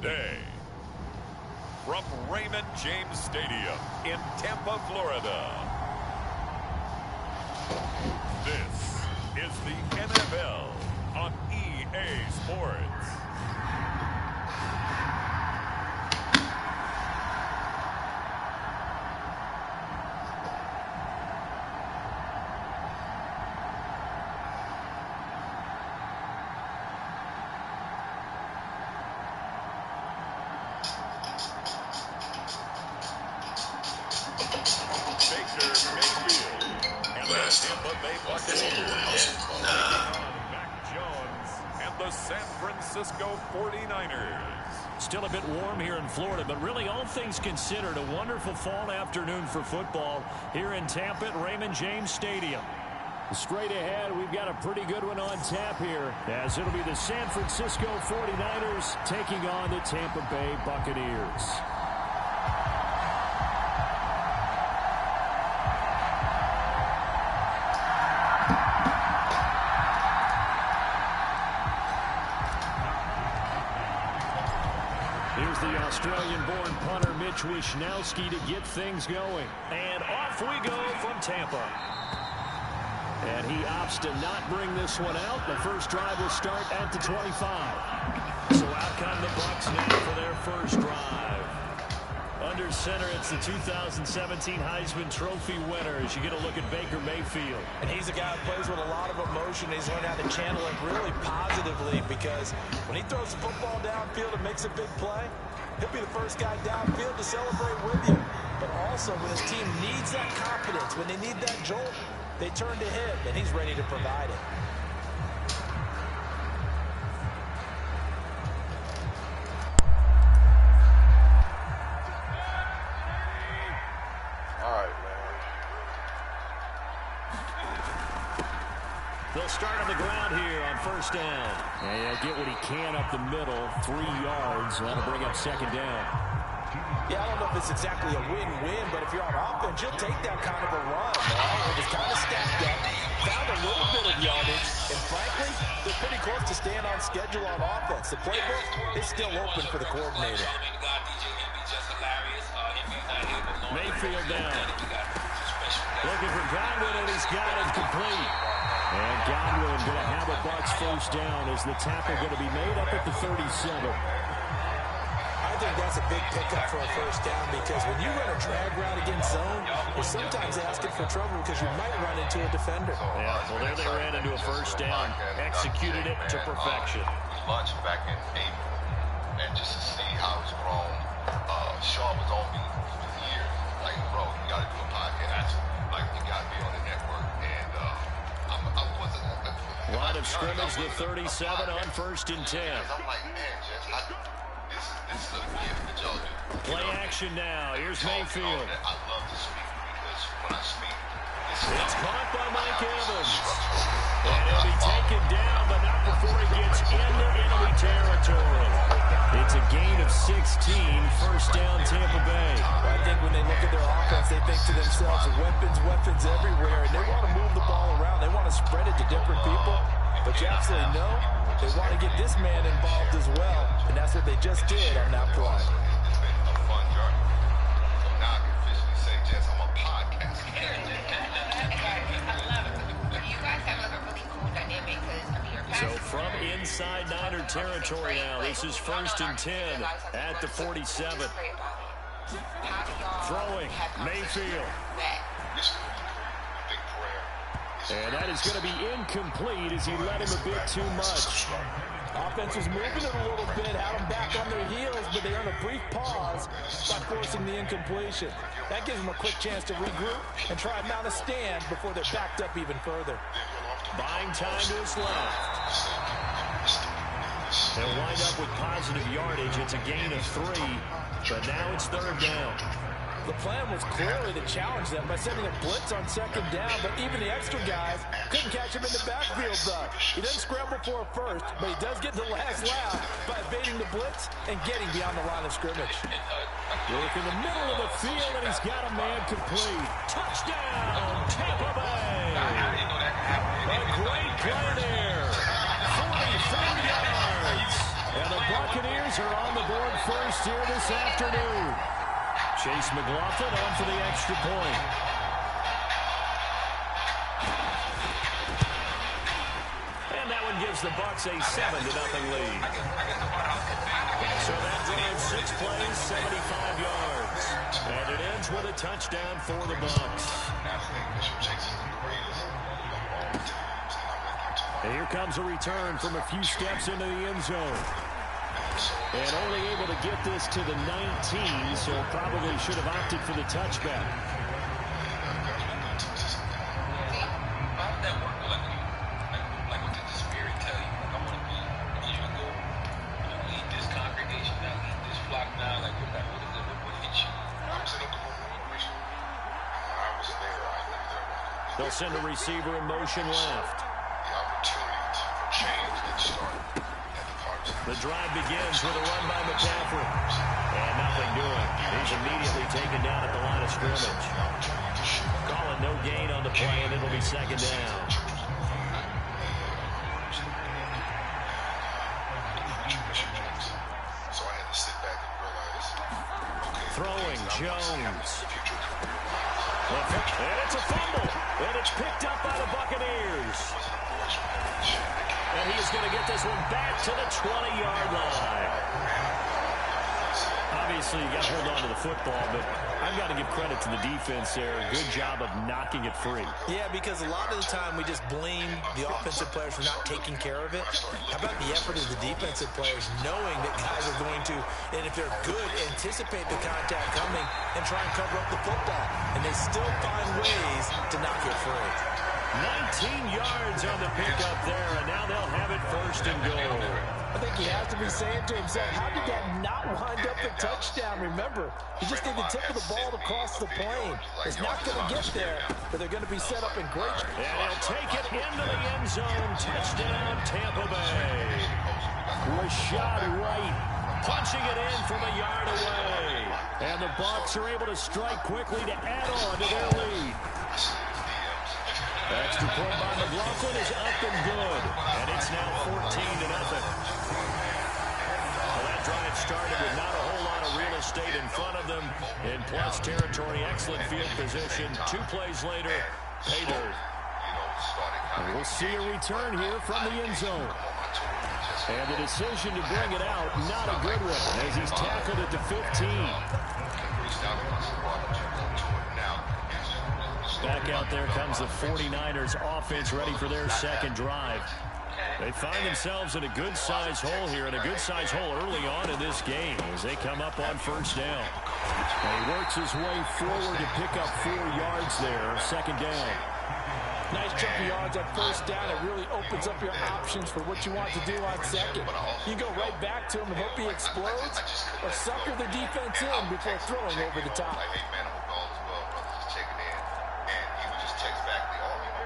today. From Raymond James Stadium in Tampa, Florida. This is the NFL on EA Sports. Mayfield and the Tampa Bay Buccaneers and the San Francisco 49ers. Still a bit warm here in Florida, but really all things considered, a wonderful fall afternoon for football here in Tampa at Raymond James Stadium. Straight ahead, we've got a pretty good one on tap here, as it'll be the San Francisco 49ers taking on the Tampa Bay Buccaneers. Here's the Australian-born punter Mitch Wishnowsky to get things going. And off we go from Tampa. And he opts to not bring this one out. The first drive will start at the 25. So out come the Bucs now for their first drive. Under center, it's the 2017 Heisman Trophy winner as you get a look at Baker Mayfield. And he's a guy who plays with a lot of emotion. He's learned how to channel it really positively, because when he throws the football downfield and makes a big play, he'll be the first guy downfield to celebrate with you. But also, when his team needs that confidence, when they need that jolt, they turn to him, and he's ready to provide it. They'll start on the ground here on first down. And he'll get what he can up the middle, 3 yards. That'll bring up second down. Yeah, I don't know if it's exactly a win-win, but if you're on offense, you'll take that kind of a run. It was kind of stacked up, found a little bit of yardage, and frankly, they're pretty close to staying on schedule on offense. The playbook is still open for the coordinator. Mayfield down. Looking for Godwin, and he's got it complete. And Godwin going to have a Bucs first down as the tackle going to be made up at the 37. I think that's a big pickup for a first down, because when you run a drag route against zone, you're sometimes asking for trouble because you might run into a defender. Yeah, well, there they ran into a first down, executed it to perfection. Lunch back in April, and just to see how it's grown. Shaw was on me for years. Like, bro, you got to do a podcast. Like, you got to be on the network. And I wasn't. Line of scrimmage, the 37 on first and 10. I'm like, man, Jess, this is a gift that y'all do. Play action now. Here's Mayfield. I love to speak, because when I speak, it's caught by Mike Evans. And he'll be taken down, but not before he gets into enemy territory. It's a gain of 16, first down Tampa Bay. I think when they look at their offense, they think to themselves, weapons everywhere, and they want to move the ball around. They want to spread it to different people. But you absolutely know they want to get this man involved as well, and that's what they just did on that play. It's been a fun journey. So now I can officially say, Jess, I'm a podcast. I love it. You guys have like a really cool dynamic, because so from inside Niner territory now, this is first and 10 at the 47. Throwing, Mayfield. And that is going to be incomplete as he let him a bit too much. Offense was moving it a little bit, had them back on their heels, but they earned a brief pause by forcing the incompletion. That gives them a quick chance to regroup and try and mount a stand before they're backed up even further. Buying time to his left. They'll wind up with positive yardage. It's a gain of 3, but now it's third down. The plan was clearly to challenge them by sending a blitz on second down, but even the extra guys couldn't catch him in the backfield, though. He doesn't scramble for a first, but he does get the last laugh by evading the blitz and getting beyond the line of scrimmage. Work in the middle of the field, and he's got a man complete. Touchdown, Tampa Bay! A great play there. 44 yards. And the Buccaneers are on the board first here this afternoon. Chase McLaughlin on for the extra point. And that one gives the Bucs a 7-0 lead. So that drives 6 plays, 75 yards. And it ends with a touchdown for the Bucs. And here comes a return from a few steps into the end zone. And only able to get this to the 19, so probably should have opted for the touchback. How did that work? Like what did the Spirit tell you? I want to be, you go, lead this congregation now, lead this flock now. Like what is it? What hit you? I was in Oklahoma. I was there. I lived there. They'll send a receiver in motion left. The opportunity for change that started. The drive begins with a run by McCaffrey. And nothing doing. He's immediately taken down at the line of scrimmage. Calling no gain on the play, and it'll be second down. So I had to sit back and realize. Throwing Jones. And it's a fumble. And it's picked up by the Buccaneers. And he's going to get this one back to the 20-yard line. Obviously, you got to hold on to the football, but I've got to give credit to the defense there. Good job of knocking it free. Yeah, because a lot of the time we just blame the offensive players for not taking care of it. How about the effort of the defensive players knowing that guys are going to, and if they're good, anticipate the contact coming and try and cover up the football. And they still find ways to knock it free. 19 yards on the pickup there, and now they'll have it first and goal. I think he has to be saying to himself, how did that not wind up a touchdown? Remember, he just did the tip of the ball to cross the plane. It's not going to get there, but they're going to be set up in great. And he'll take it into the end zone. Touchdown, Tampa Bay. Rashad White punching it in from a yard away. And the Bucs are able to strike quickly to add on to their lead. Extra point by McLaughlin is up and good. And it's now 14-0. Well, that drive started with not a whole lot of real estate in front of them. In plus territory, excellent field position. 2 plays later, pay dirt. And we'll see a return here from the end zone. And the decision to bring it out, not a good one, as he's tackled at the 15. Back out there comes the 49ers offense ready for their second drive. They find themselves in a good-sized hole here, and a good-sized hole early on in this game as they come up on first down. And he works his way forward to pick up 4 yards there, second down. Nice chunk of yards at first down. It really opens up your options for what you want to do on second. You go right back to him and hope he explodes, or sucker the defense in before throwing over the top.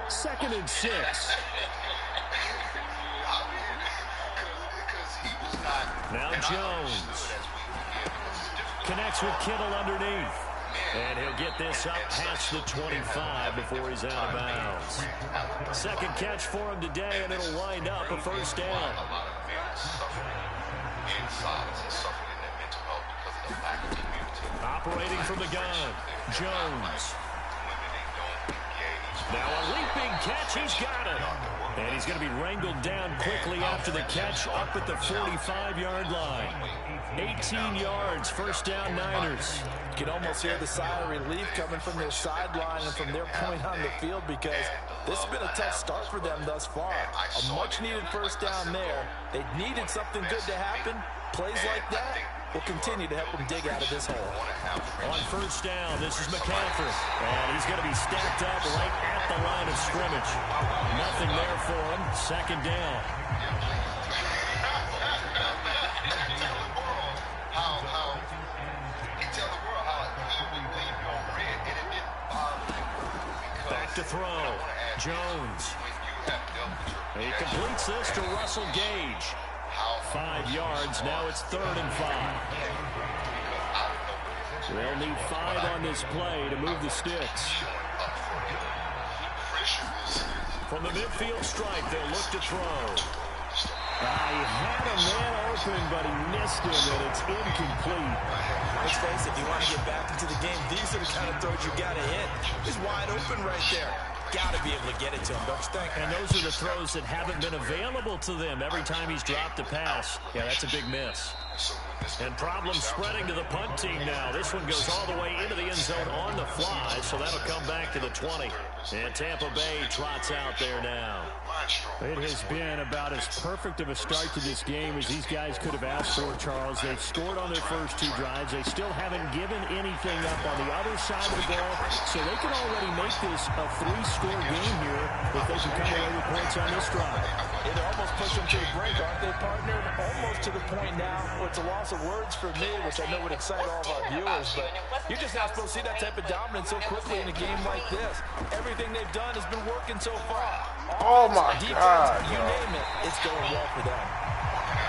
Second and 6. Now Jones connects with Kittle underneath. And he'll get this up past the 25 before he's out of bounds. Second catch for him today, and it'll wind up a first down. Operating from the gun, Jones. Now a leaping catch, he's got it. And he's going to be wrangled down quickly after the catch up at the 45-yard line. 18 yards, first down Niners. You can almost hear the sigh of relief coming from their sideline and from their point on the field, because this has been a tough start for them thus far. A much-needed first down there. They needed something good to happen. Plays like that will continue to help them dig out of this hole. On first down, this is McCaffrey. And he's going to be stacked up right at the line of scrimmage. Nothing there for him. Second down. Back to throw. Jones. He completes this to Russell Gage. 5 yards. Now it's 3rd and 5. They'll need 5 on this play to move the sticks. From the midfield stripe, they'll look to throw. He had a man open, but he missed him, and it's incomplete. Let's face it, if you want to get back into the game, these are the kind of throws you got to hit. He's wide open right there. Got to be able to get it to him, don't you think? And those are the throws that haven't been available to them every time he's dropped a pass. Yeah, that's a big miss. And problems spreading to the punt team now. This one goes all the way into the end zone on the fly, so that'll come back to the 20. And Tampa Bay trots out there now. It has been about as perfect of a start to this game as these guys could have asked for, Charles. They've scored on their first 2 drives. They still haven't given anything up on the other side of the ball, so they can already make this a 3-score game here if they can come away with points on this drive. It almost pushed them to the brink, aren't they, partner? Almost to the point now where it's a loss of words for me, which I know would excite all of our viewers, but you're just not supposed to see that type of dominance so quickly in a game like this. Everything they've done has been working so far. Oh, my God. You name it, it's going well for them.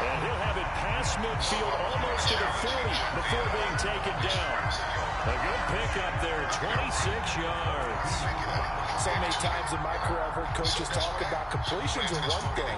And he'll have it past midfield almost to the 40 before being taken down. A good pickup there, 26 yards. So many times in my career I've heard coaches talk about completions are one thing.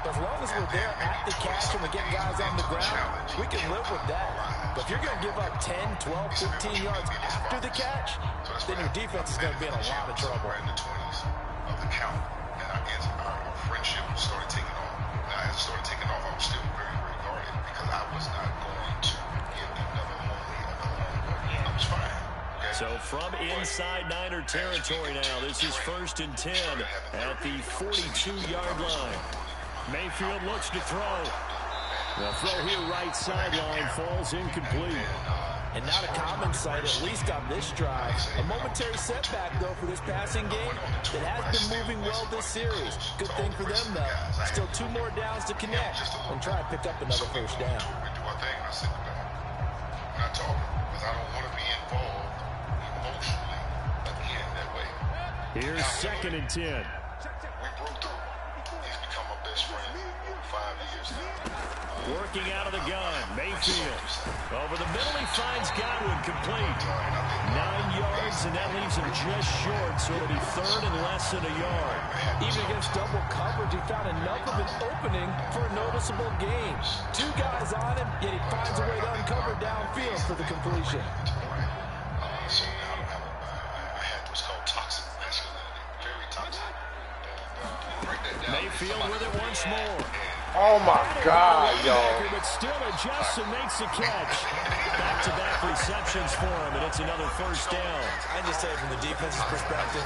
As long as we're there at the catch and we get guys on the ground, we can live with that. But if you're going to give up 10, 12, 15 yards after the catch, then your defense is going to be in a lot of trouble. In the 20s of the count, and our friendship started taking off. When I started taking off, I was still very, very guarded because I was not going to give another home lead. I was fine. Okay? So from inside Niner territory now, this is 1st and 10 at the 42-yard line. Mayfield looks to throw. The throw here right sideline falls incomplete. And not a common sight, at least on this drive. A momentary setback, though, for this passing game that has been moving well this series. Good thing for them, though. Still 2 more downs to connect and try to pick up another first down. We do our thing, and I sit down. I'm not talking because I don't want to be involved emotionally again that way. Here's 2nd and 10. We broke through. He's become my best friend over 5 years now. Working out of the gun, Mayfield. Over the middle, he finds Godwin complete. 9 yards, and that leaves him just short, so it'll be 3rd and less than a yard. Even against double coverage, he found enough of an opening for a noticeable gain. 2 guys on him, yet he finds a way to uncover downfield for the completion. So now I had what's called toxic masculinity. Very toxic. Mayfield with it once more. Oh, my God, yo. But still adjusts and makes the catch. Back-to-back receptions for him, and it's another first down. I just tell you from the defense's perspective,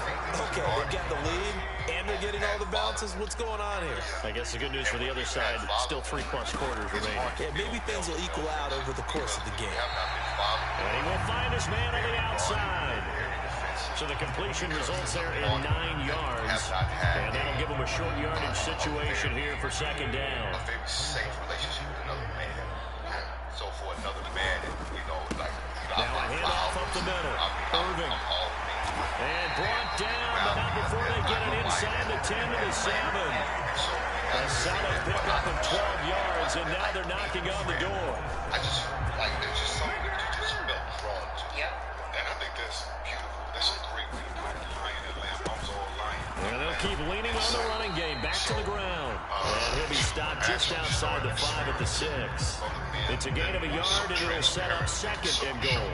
okay, they've got the lead, and they're getting all the bounces. What's going on here? I guess the good news for the other side, still 3+ quarters remaining. Yeah, maybe things will equal out over the course of the game. And he will find his man on the outside. So the completion results there in 9 yards. And that'll give him a short yardage situation here for 2nd down. A very safe relationship with another man. So for another man, now a handoff up the middle. Irvin. And brought down, but not before they get it inside the 10 to the 7. A solid pickup of 12 yards, and now they're knocking on the door. I just, there's just something that you just felt drawn to. And I think that's beautiful. That's a great way to put it. Lion and lamb. I was all lion. And they'll keep leaning on the running game. Back to the ground. And he'll be stopped just outside the 5 at the 6. It's a gain of a yard, and it'll set up 2nd and goal.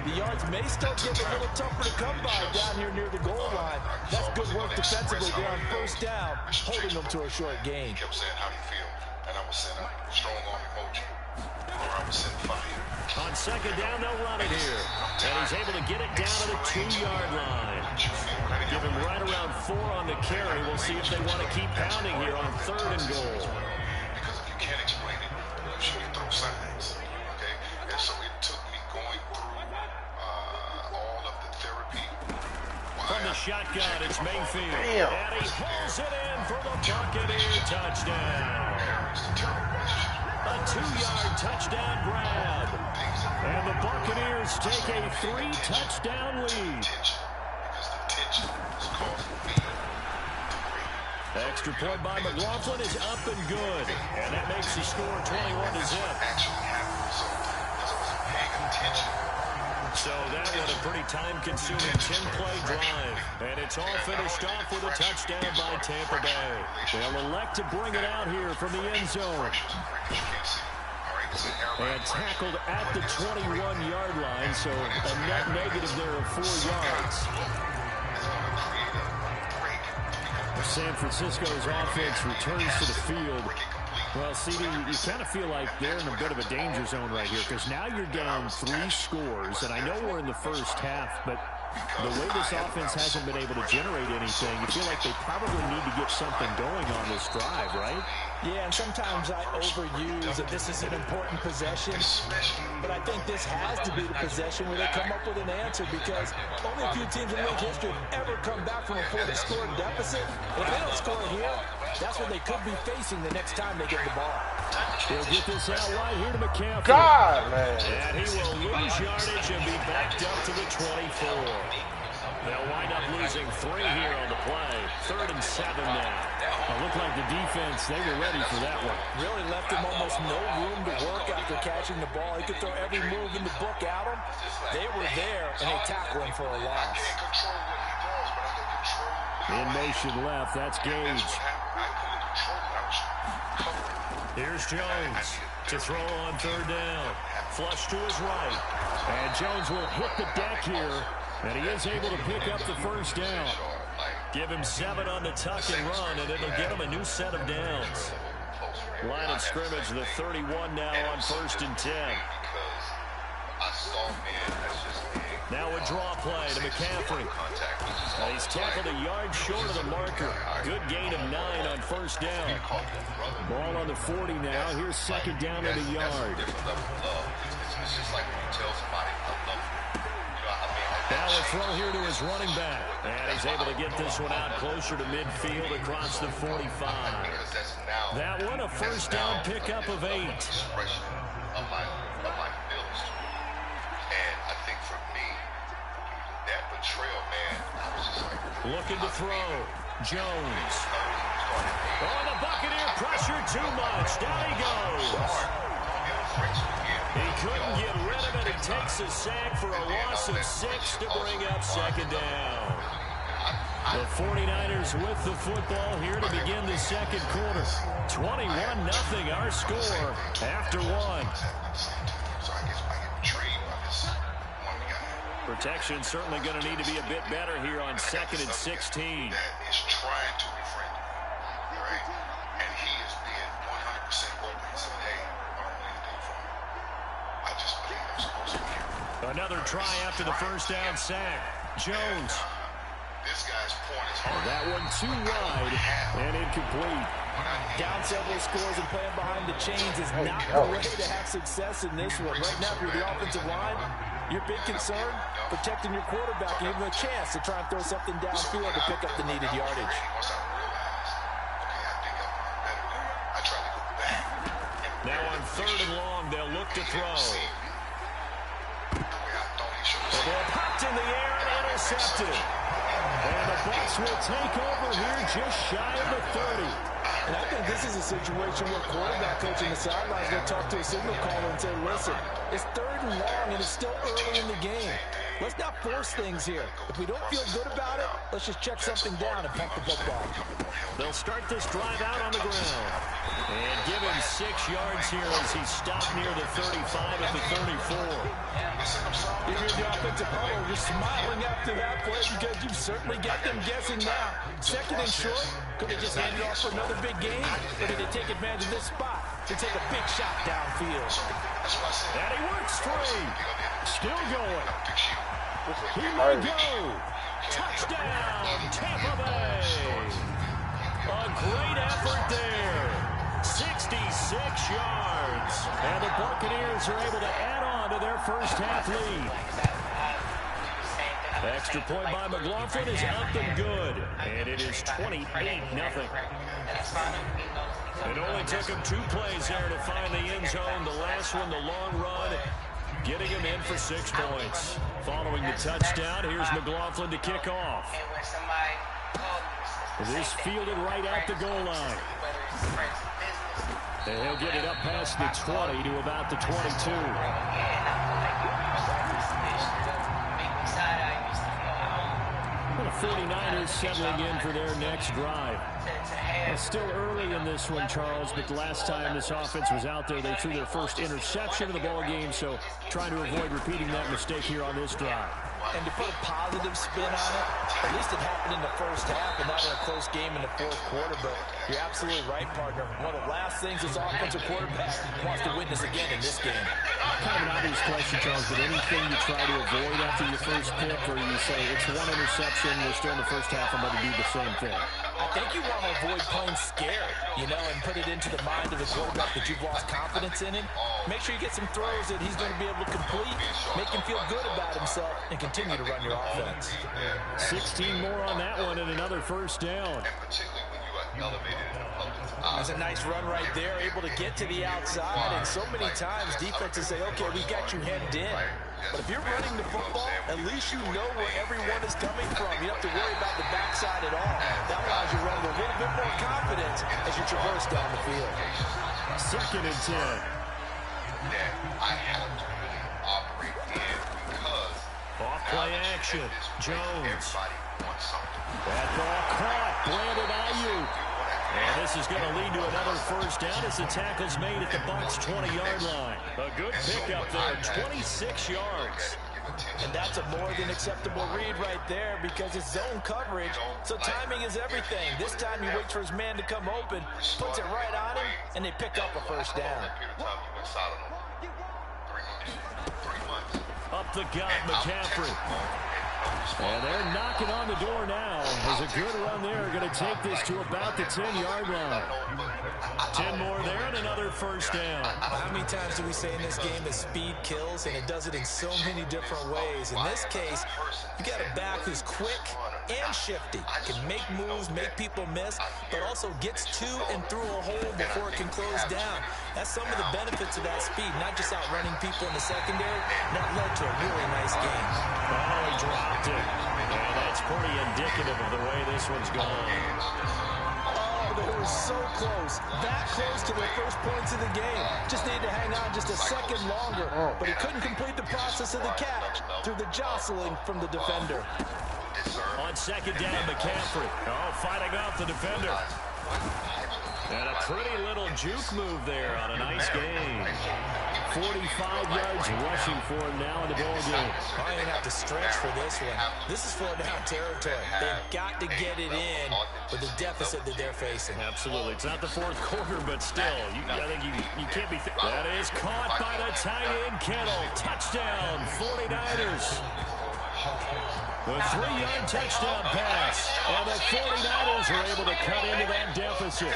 The yards may still get a little tougher to come by down here near the goal line. That's good work defensively there on 1st down, holding them to a short gain. He kept saying how he feel, and I was saying strong arm emoji, or I was saying fire. On 2nd down, they'll run it here. And he's able to get it down to the 2-yard line. Give him right around 4 on the carry. We'll see if they want to keep pounding here on 3rd and goal. Because if you can't explain it, you should throw signs. Okay? And so it took me going through all of the therapy. From the shotgun, it's Mayfield. Damn. And he pulls it in for the Buccaneers touchdown. A 2-yard touchdown grab. And the Buccaneers take a 3-touchdown lead. Extra point by McLaughlin is up and good. And that makes the score 21-0. Actually happened. So, because I wasn't paying attention. So So that was a pretty time-consuming 10-play drive. And it's all finished off with a touchdown by Tampa Bay. They'll elect to bring it out here from the end zone. And tackled at the 21-yard line, so a net negative there of 4 yards. San Francisco's offense returns to the field. Well, CD, you kind of feel like they're in a bit of a danger zone right here because now you're down 3 scores, and I know we're in the first half, but the way this offense hasn't been able to generate anything, you feel like they probably need to get something going on this drive, right? Yeah, and sometimes I overuse that this is an important possession, but I think this has to be the possession where they come up with an answer because only a few teams in league history have ever come back from a 40-score deficit. If they don't score here, that's what they could be facing the next time they get the ball. He'll get this out wide here to McCaffrey. God, man. And he will lose yardage and be backed up to the 24. They'll wind up losing 3 here on the play. 3rd and 7 now. It looked like the defense, they were ready for that one. Really left him almost no room to work after catching the ball. He could throw every move in the book at him. They were there, and they tackled him for a loss. In motion left, that's Gage. Here's Jones to throw on 3rd down. Flush to his right. And Jones will hit the deck here. And he is able to pick up the 1st down. Give him 7 on the tuck and run, and it'll get him a new set of downs. Line of scrimmage, the 31 now on 1st and 10. Now a draw play to McCaffrey. He's tackled a yard short of the marker. Good gain of 9 on 1st down. Ball on the 40 now. Here's 2nd down at a yard. It's just like when you tell somebody, I love you. Now a throw here to his running back. And he's able to get this one out closer to midfield across the 45. That one a 1st down pickup of 8. And I think for me, that betrayal, man, I was just like... Looking to throw. Jones. Oh, the Buccaneer pressure too much. Down he goes. He couldn't get rid of it. He takes a sack for a loss of 6 to bring up 2nd down. The 49ers with the football here to begin the 2nd quarter. 21-0 our score after 1. Protection certainly going to need to be a bit better here on 2nd and 16. Another try after the 1st down sack. Jones. That one too wide and incomplete. Down several scores and playing behind the chains is not the way to have success in this one. Right now, if you're the offensive line, your big concern, protecting your quarterback and giving him a chance to try and throw something downfield to pick up the needed yardage. Now on 3rd and long, they'll look to throw. The ball popped in the air and intercepted. And the Bucs will take over here just shy of the 30. And I think this is a situation where quarterback coach in the sidelines will talk to a signal caller and say, listen, it's 3rd and long and it's still early in the game. Let's not force things here. If we don't feel good about it, let's just check something down and pump the football. They'll start this drive out on the ground. And give him 6 yards here as he stopped near the 35 at the 34. If you're the offensive huddle, you're smiling after that play because you certainly got them guessing now. 2nd and short, could they just hand it off for another big game? Or did they take advantage of this spot to take a big shot downfield? And he works free. Still going. He may go. Touchdown, Tampa Bay. A great effort there. 66 yards. And the Buccaneers are able to add on to their first half lead. Extra point by McLaughlin is up and good. And it is 28-0. It only took him 2 plays there to find the end zone. The last one, the long run, getting him in for 6 points. Following the touchdown, here's McLaughlin to kick off. This fielded right at the goal line. And he'll get it up past the 20 to about the 22. used to make me side-eye, used to feel Well, the 49ers settling in for their next drive. It's still early in this one, Charles, but the last time this offense was out there, they threw their first interception of the ball game, so trying to avoid repeating that mistake here on this drive. And to put a positive spin on it, at least it happened in the first half and not in a close game in the fourth quarter. But you're absolutely right, partner. One of the last things this offensive quarterback wants to witness again in this game. Kind of an obvious question, Charles, but anything you try to avoid after your first pick, or you say it's one interception, we're still in the first half, I'm going to do the same thing? I think you want to avoid playing scared, you know, and put it into the mind of the quarterback that you've lost confidence in him. Make sure you get some throws that he's going to be able to complete, make him feel good about himself, and continue to run your offense. 16 more on that one and another first down. That's a nice run right there, able to get to the outside, and so many times defenses say, okay, we got you hemmed in. But if you're running the football, at least you know where everyone is coming from. You don't have to worry about the backside at all. That allows you to run with a little bit more confidence as you traverse down the field. 2nd and 10. I have to really operate in because off play action. Jones. That ball caught. Brandon Ayuk. And this is going to lead to another first down as the tackle's made at the Bucs' 20-yard line. A good pickup there, 26 yards. And that's a more than acceptable read right there because it's zone coverage, so timing is everything. This time he waits for his man to come open, puts it right on him, and they pick up a first down. Up the gut, McCaffrey. And they're knocking on the door now. There's a good run there. Going to take this to about the 10-yard line. 10 more there and another first down. How many times do we say in this game that speed kills, and it does it in so many different ways? In this case, you got a back who's quick and shifty, can make moves, make people miss, but also gets to and through a hole before it can close down. That's some of the benefits of that speed, not just outrunning people in the secondary. That led to a really nice game. Oh, he dropped it. And that's pretty indicative of the way this one's gone. Oh, they were so close. That close to their first points of the game. Just needed to hang on just a second longer. But he couldn't complete the process of the catch through the jostling from the defender. On 2nd down, McCaffrey. Oh, fighting off the defender. And a pretty little juke move there on a nice game. 45 yards rushing for him now in the ball game. I didn't have to stretch for this one. This is 4-down territory. They've got to get it in with the deficit that they're facing. Absolutely. It's not the fourth quarter, but still, I think you can't be... That is caught by the tight end, Kittle. Touchdown, 49ers. The 3-yard touchdown pass, and the 49ers are able to cut into that deficit.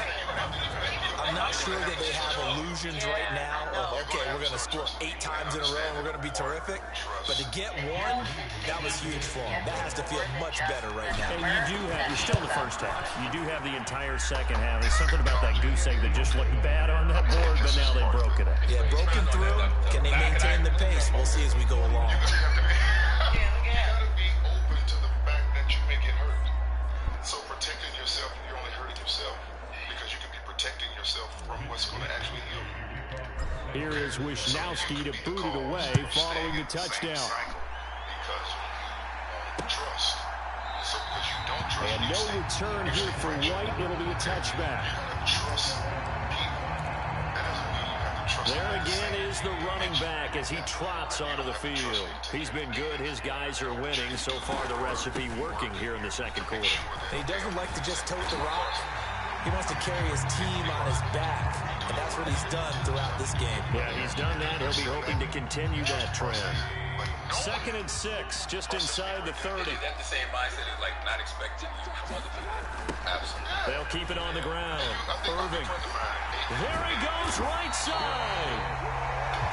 I'm not sure that they have illusions right now of, okay, we're going to score 8 times in a row and we're going to be terrific. But to get one, that was huge for them. That has to feel much better right now. And you're still in the first half. You do have the entire second half. There's something about that goose egg that just looked bad on that board, but now they've broken it. Yeah, broken through. Can they maintain the pace? We'll see as we go along. So protecting yourself, you're only hurting yourself because you can be protecting yourself from what's going to actually heal you. Here is Wisnowski to boot it away following the touchdown. And no return here for White. It'll be a touchback. There again is the running back as he trots onto the field. He's been good. His guys are winning. So far, the recipe working here in the second quarter. He doesn't like to just tote the rock. He wants to carry his team on his back, and that's what he's done throughout this game. Yeah, he's done that. He'll be hoping to continue that trend. 2nd and 6, just inside the 30. Is that the same mindset as like not expecting you from other people? Absolutely. They'll keep it on the ground. Irving. There he goes, right side.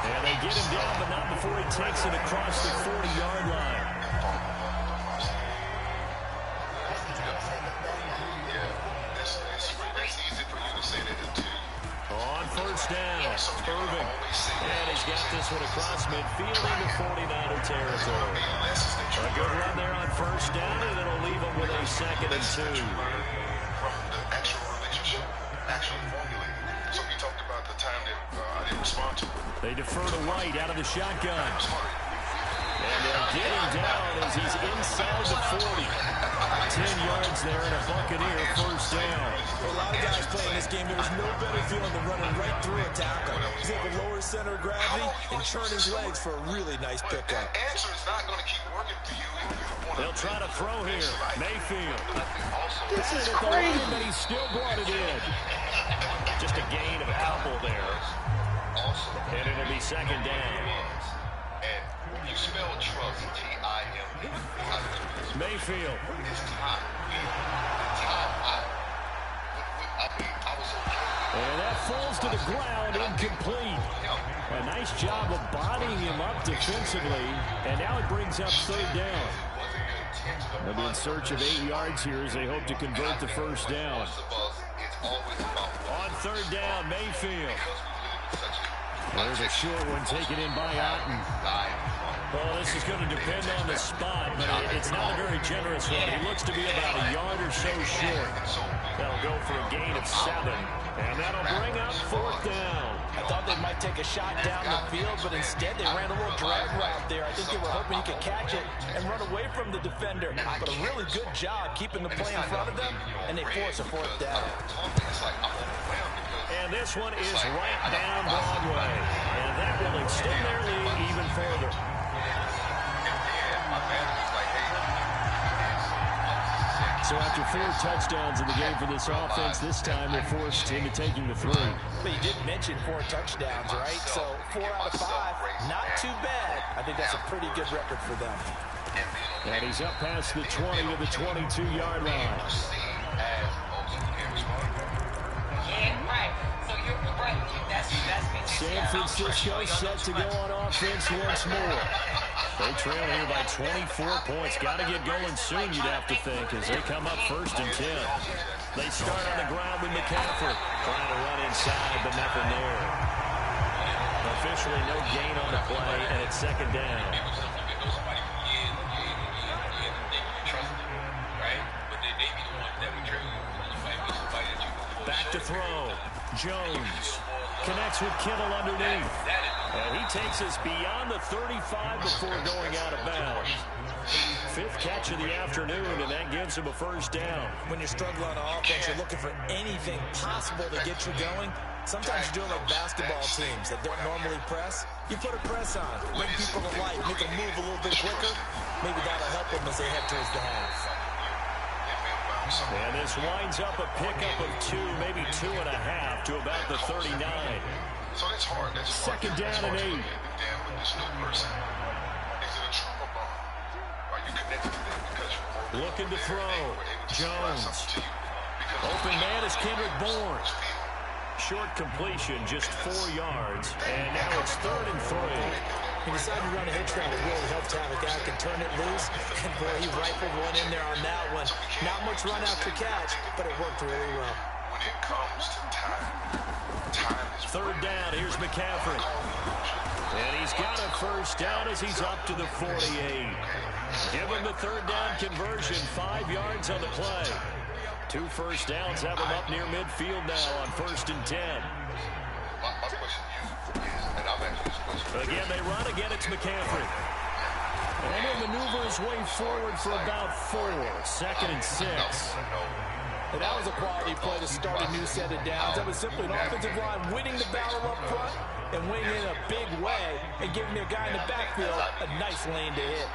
And they get him down, but not before he takes it across the 40-yard line. It's easy for you to say that too. On first down, Irving. And he's got this one across midfield into 49er territory. A good run there on first down, and it'll leave him with a 2nd and 2. From the actual relationship, actually formulating. So we talked about the time that I didn't respond to. They defer to White out of the shotgun. And they'll get him down as he's inside the 40. 10 yards there and a Buccaneer first down. A lot of guys playing this game, there's no better feeling than running right through a tackle. He's able to lower his center of gravity and turn his legs for a really nice pickup. They'll try to throw here. Mayfield. This is crazy, but he still brought it in. Just a gain of a couple there. And it'll be second down. And you spell trust, T-I-M. Mayfield. And that falls to the ground, incomplete. A nice job of bodying him up defensively. And now it brings up third down. They'll be in search of 8 yards here as they hope to convert the first down. On third down, Mayfield. There's a short one taken in by Otten. Well, this is going to depend on the spot, but it's not a very generous one. He looks to be about a yard or so short. That'll go for a gain of 7, and that'll bring up fourth down. I thought they might take a shot down the field, but instead they ran a little drag route there. I think they were hoping he could catch it and run away from the defender. But a really good job keeping the play in front of them, and they force a fourth down. And this one is right down Broadway. And that will extend their lead even further. So after 4 touchdowns in the game for this offense, this time they're forced into taking the 3. But you did mention 4 touchdowns, right? So 4 out of 5, not too bad. I think that's a pretty good record for them. And he's up past the 20 to the 22-yard line. Yeah, right. So you're right. That's San Francisco set to go on offense once more. They trail here by 24 points. Got to get going soon, you'd have to think, as they come up first and 10. They start on the ground with McCaffrey. Trying to run inside, but nothing there. Officially no gain on the play, and it's second down. Back to throw. Jones connects with Kittle underneath. And he takes us beyond the 35 before going out of bounds. 5th catch of the afternoon, and that gives him a first down. When you're struggling on offense, you're looking for anything possible to get you going. Sometimes you do it like basketball teams that don't normally press. You put a press on, bring people to life, make them move a little bit quicker. Maybe that'll help them as they head towards the half. And this winds up a pickup of 2, maybe 2.5 to about the 39. Second down and 8. Looking to throw. Jones. Open man is Kendrick Bourne. Short completion, just 4 yards. And now it's 3rd and 3. He decided to run a hitch route. It really helped to have a guy who can turn it loose. And boy, he rifled one in there on that one. Not much run after catch, but it worked really well. When it comes to time is 3rd down. Here's McCaffrey. And he's got a first down as he's up to the 48. Give him the 3rd down conversion. 5 yards on the play. 2 first downs have him up near midfield now on 1st and 10. my question to you is, and I'm asking this question. Again, they run. Again, it's McCaffrey. And he'll maneuver his way forward for about 4. 2nd and 6. And that was a quality play to start a new set of downs. That was simply an offensive line winning the battle up front and winning in a big way and giving their guy in the backfield a nice lane to hit.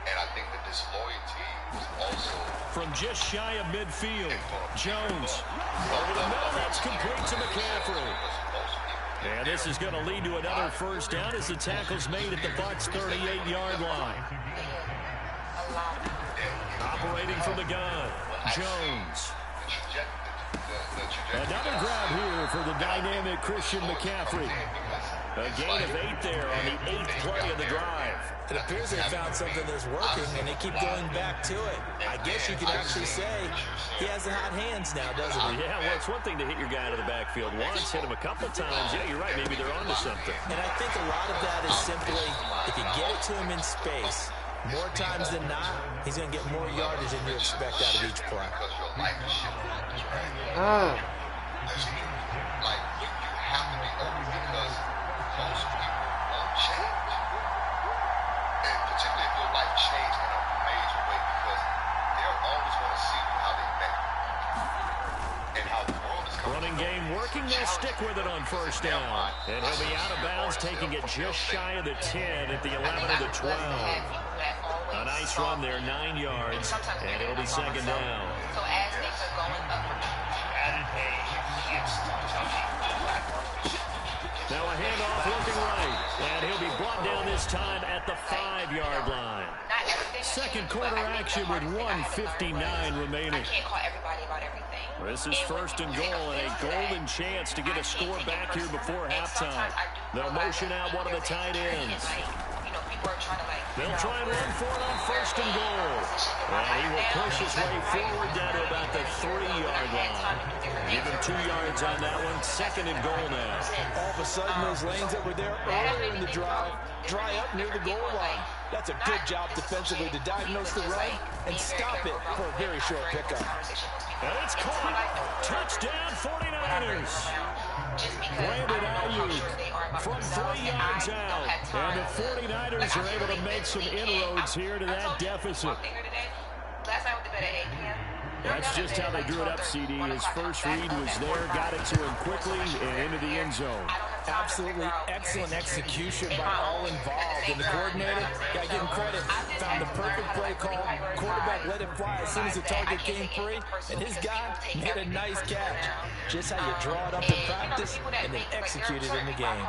And I think that this loyalty is also from just shy of midfield. Jones over the middle. That's complete to McCaffrey. And this is going to lead to another first down as the tackle's made at the Bucs' 38-yard line. Operating from the gun, Jones. Another grab here for the dynamic Christian McCaffrey. A gain of 8 there on the 8th play of the drive. It appears they found something that's working, and they keep going back to it. I guess you could actually say he has the hot hands now, doesn't he? Yeah, well, it's one thing to hit your guy out of the backfield once, hit him a couple times. Yeah, you're right. Maybe they're onto something. And I think a lot of that is simply if you get it to him in space, more times than not, he's going to get more yardage than you expect out of each play. particularly if your life changed in a major way, because they're always going to see how they met and how the world is coming. Running game working. They'll stick with it on first down. And he'll be out of bounds, taking it just shy of the 10 at the 11 of the 12. A nice run there, 9 yards, and it'll be second down. So as things are going up, now a handoff looking right, and he'll be brought down this time at the 5-yard line. Second quarter action with 1:59 remaining. I can't call everybody about everything. This is first and goal, and a golden chance to get a score back here before halftime. They'll motion out one of the tight ends. They'll try and run for it on first and goal. And he will push his way forward down to about the 3-yard line. Give him 2 yards on that one. Second and goal now. All of a sudden, those lanes that were there earlier in the drive dry up near the goal line. That's a good job defensively to diagnose the run and stop it for a very short pickup. And it's caught. Touchdown, 49ers. Brandon Ayuk from 3 yards out. And the 49ers are able to make some inroads here to that deficit. That's just how they drew it up, CD. His first read was there, got it to him quickly, and into the end zone. Absolutely excellent execution by all involved. And the coordinator, got to give him credit, found the perfect play call. Quarterback let it fly as soon as the target came free, and his guy made a nice catch. Just how you draw it up in practice and then execute it in the game.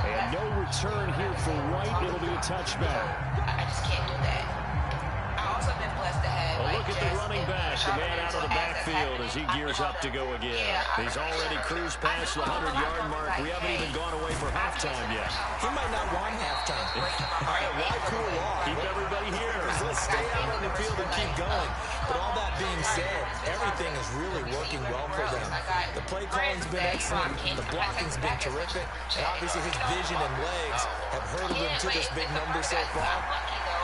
And no return here for White. It'll be a touchback. I just can't do that. I also been blessed to have. Well, look at the running back, the man out of the backfield as he gears up to go again. He's already cruised past the 100-yard mark. We haven't even gone away for halftime yet. He might not want halftime. All right, why cool off? Keep everybody here. Let's stay out on the field and keep going. But all that being said, everything is really working well for them. The play calling's been excellent. The blocking's been terrific. And obviously his vision and legs have hurdled him to this big number so far.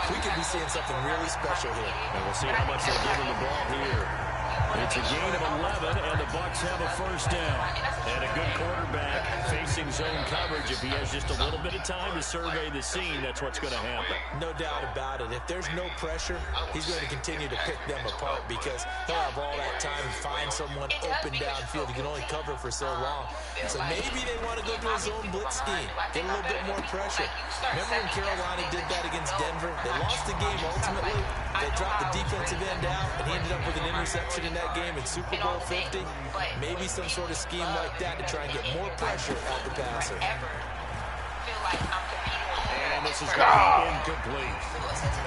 We could be seeing something really special here. And we'll see how much they'll give him the ball here. It's a gain of 11, and the Bucs have a first down. And a good quarterback facing zone coverage. If he has just a little bit of time to survey the scene, that's what's going to happen. No doubt about it. If there's no pressure, he's going to continue to pick them apart because he'll have all that time to find someone open downfield. He can only cover for so long. So maybe they want to go to a zone blitz scheme, get a little bit more pressure. Remember when Carolina did that against Denver? They lost the game ultimately. They dropped the defensive end out, and he ended up with an interception in that game in Super Bowl 50. Maybe some sort of scheme like that to try and get more pressure at the passer. And this is going to be incomplete.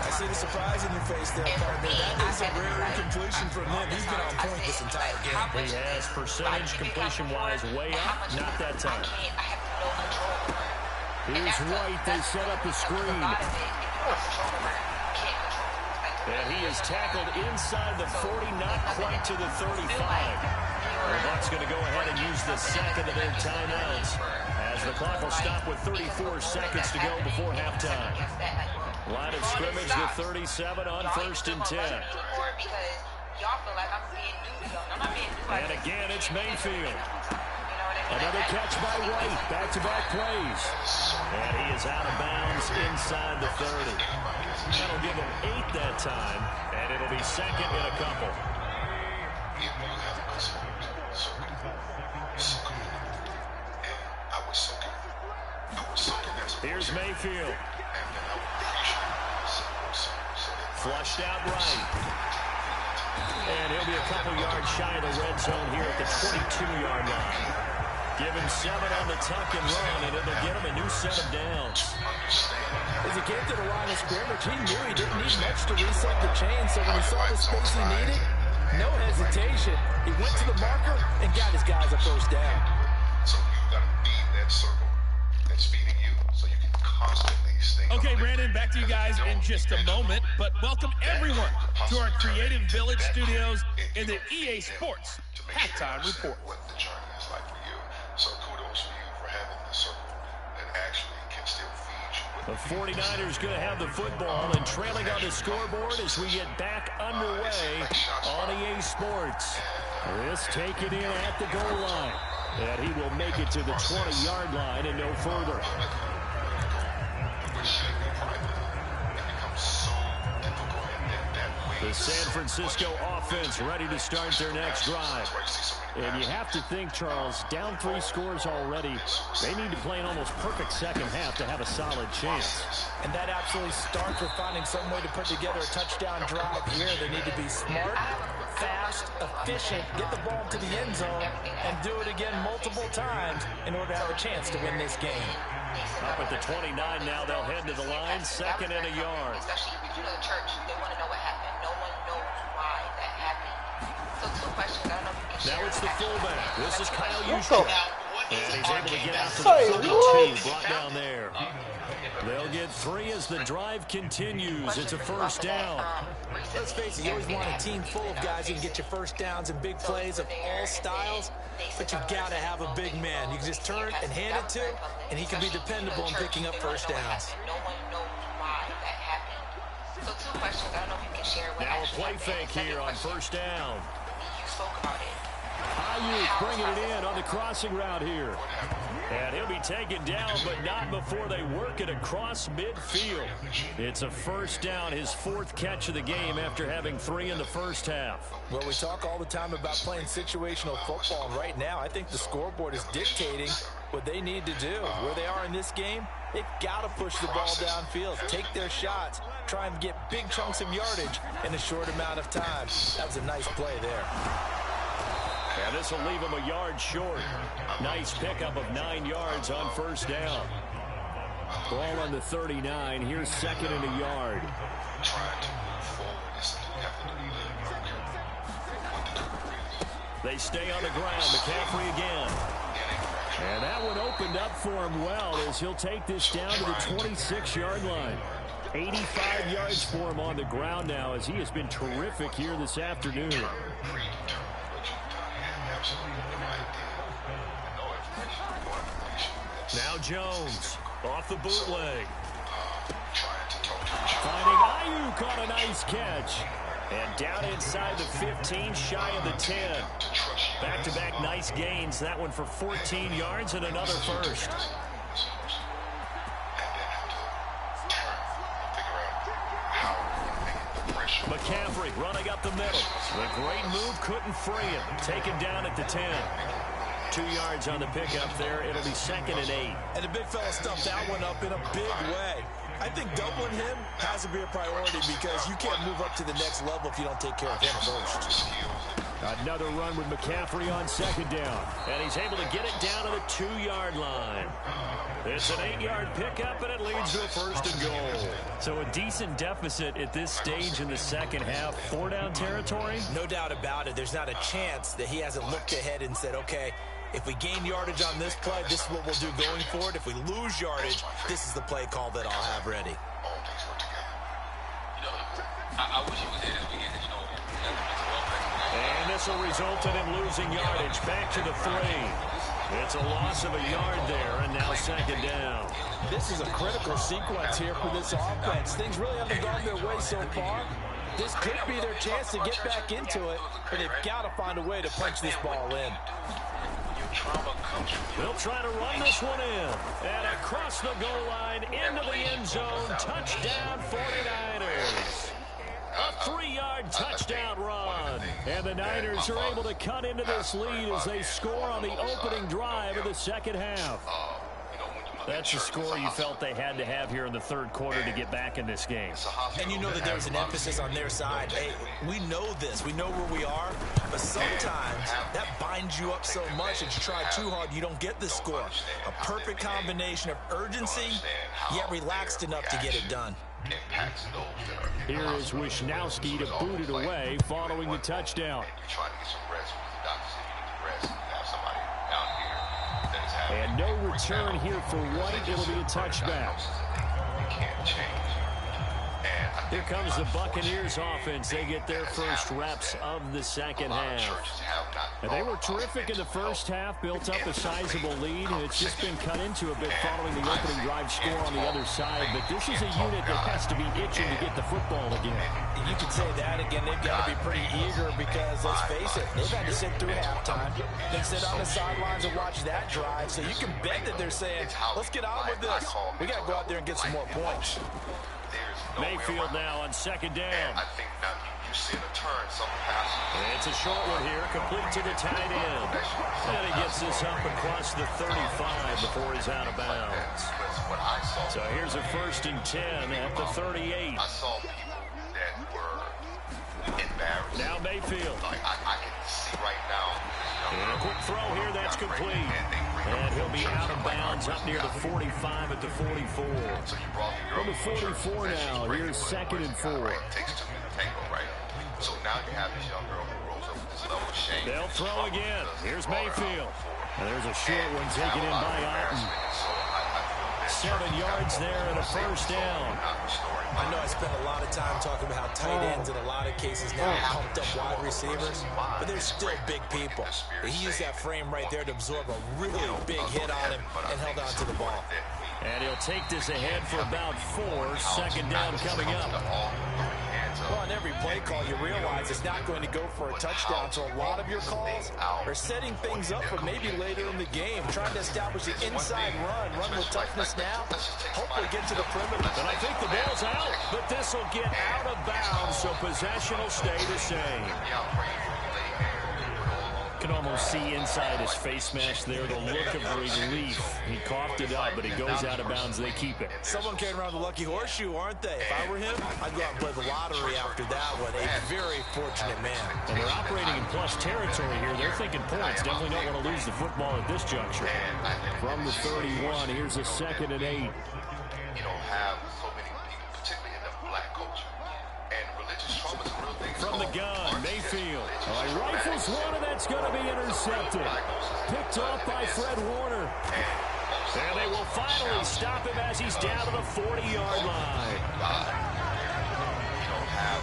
I see the surprise in your face there, partner. That is a rare incompletion from him. He's been on point this entire game. He has percentage completion-wise way up. Not that time. Here's White. They set up the screen. And he is tackled inside the 40, not quite to the 35. The Bucs going to go ahead and use the second of their timeouts as the clock will stop with 34 seconds to go before halftime. Line of scrimmage, the 37 on first and 10. And again, it's Mayfield. Another catch by White. Back-to-back plays. And he is out of bounds inside the 30. That'll give him 8 that time, and it'll be second in a couple. Here's Mayfield. Flushed out right. And he'll be a couple yards shy of the red zone here at the 22-yard line. Give him 7 on the tuck and run, and it'll get him a new set of downs. As he came to the line of scrimmage, he knew he didn't need much to reset the chain, so when he saw the space he needed, no hesitation. He went to the marker and got his guys a first down. So you've got to feed that circle that's feeding you so you can constantly stay. Okay, Brandon, back to you guys in just a moment, but welcome everyone to our Creative Village studios in the EA Sports Halftime Report. What the journey is like for you. So kudos for you for having the circle that actually can still feed you. The 49ers going to have the football and trailing on the scoreboard as we get back underway on EA Sports. This taken in at the goal line. And he will make it to the 20-yard line and no further. The San Francisco offense ready to start their next drive. And you have to think, Charles, down 3 scores already. They need to play an almost perfect second half to have a solid chance. And that absolutely starts with finding some way to put together a touchdown drive here. They need to be smart, fast, efficient, get the ball to the end zone, and do it again multiple times in order to have a chance to win this game. Up at the 29 now, they'll head to the line, 2nd and a yard. Especially, the church, they want to know what happened. No one knows why that happened. So 2 questions. I don't know if you can share. Now it's the fullback. This is Kyle What Juszczyk. the? And he's able to get out to Say the 32, brought down there. They'll get 3 as the drive continues. It's a first down. Let's face it, you always want a team full of guys who can get you first downs and big plays of all styles, but you've got to have a big man. You can just turn and hand it to, and he can be dependable in picking up first downs. No one knows why that happened. So 2 questions. I don't know if you can share what Now a actually play happened. fake here on first down. You spoke about it. Ayuk bringing it in on the crossing route here. And he'll be taken down, but not before they work it across midfield. It's a first down, his 4th catch of the game after having 3 in the first half. Well, we talk all the time about playing situational football, and right now I think the scoreboard is dictating what they need to do. Where they are in this game, they've got to push the ball downfield, take their shots, try and get big chunks of yardage in a short amount of time. That was a nice play there. And this will leave him a yard short. Nice pickup of 9 yards on first down. Ball on the 39. Here's 2nd and a yard. They stay on the ground. McCaffrey again. And that one opened up for him well as he'll take this down to the 26-yard line. 85 yards for him on the ground now as he has been terrific here this afternoon. Now Jones off the bootleg. Finding Ayuk on a nice catch. And down inside the 15, shy of the 10. Back-to-back nice gains. That one for 14 yards and another first. McCaffrey running up the middle. The great move couldn't free him. Taken down at the 10. 2 yards on the pickup there. It'll be 2nd and 8. And the big fella stuffed that one up in a big way. I think doubling him has to be a priority because you can't move up to the next level if you don't take care of him first. Another run with McCaffrey on 2nd down. And he's able to get it down to the 2-yard line. It's an 8-yard pickup, and it leads to a 1st and goal. So a decent deficit at this stage in the second half. 4-down territory? No doubt about it. There's not a chance that he hasn't looked ahead and said, okay, if we gain yardage on this play, this is what we'll do going forward. If we lose yardage, this is the play call that I'll have ready. I wish he was here this weekend, And this will result in him losing yardage. Back to the 3. It's a loss of a yard there, and now 2nd down. This is a critical sequence here for this offense. Things really haven't gone their way so far. This could be their chance to get back into it, but they've got to find a way to punch this ball in. They'll try to run this one in. And across the goal line, into the end zone. Touchdown, 49ers. A 3-yard touchdown run. And the Niners are able to cut into this lead as they score on the opening drive of the second half. That's the score you felt they had to have here in the 3rd quarter to get back in this game. And you know that there's an emphasis on their side. Hey, we know this. We know where we are. But sometimes that binds you up so much that you try too hard, you don't get the score. A perfect combination of urgency, yet relaxed enough to get it done. Here is Wisnowski to boot it away following the touchdown. And no return here for White. It'll be a touchback. Here comes the Buccaneers offense. They get their first reps of the second half. And they were terrific in the first half, built up a sizable lead, and it's just been cut into a bit following the opening drive score on the other side. But this is a unit that has to be itching to get the football again. You can say that again. They've got to be pretty eager because, let's face it, they've had to sit through halftime, then sit on the sidelines and watch that drive. So you can bet that they're saying, let's get on with this. We got to go out there and get some more points. Mayfield now on 2nd down. you see in a turn, some passes. It's a short one here, complete to the tight end. And he gets this up across the 35 before he's out of bounds. So here's a 1st and 10 at the 38. I saw people that were embarrassed. Now Mayfield. Like, I can see right now. And a quick throw here, that's complete. And he'll be out of bounds up near the 45 at the 44. From the 44 now, here's 2nd and 4. Takes two to tango, right? So now you have this young girl who rolls up with this level of shame. They'll throw again. Here's Mayfield. And there's a short one taken in by Otten. 7 yards there and a 1st down. I know I spent a lot of time talking about how tight ends in a lot of cases now pumped up wide receivers, but they're still big people. He used that frame right there to absorb a really big hit on him and held on to the ball. And he'll take this ahead for about 4. 2nd down coming up. Well, on every play call, you realize it's not going to go for a touchdown, so a lot of your calls are setting things up for maybe later in the game, trying to establish the inside run with toughness now, hopefully get to the perimeter. But I think the ball's out, but this will get out of bounds, so possession will stay the same. Can almost see inside his face mask there the look of relief. He coughed it up, but it goes out of bounds. They keep it. Someone carrying around the lucky horseshoe, aren't they? If I were him, I'd go out and play the lottery after that one. A very fortunate man. And they're operating in plus territory here. They're thinking points. Definitely don't want to lose the football at this juncture. From the 31, here's a 2nd and 8. You don't have so many people, particularly in the black culture. And religious trauma is a real thing. From the gun, Mayfield. Rifles one, and that's going to be intercepted. Picked off by Fred Warner. And they will finally stop him as he's down to the 40-yard line.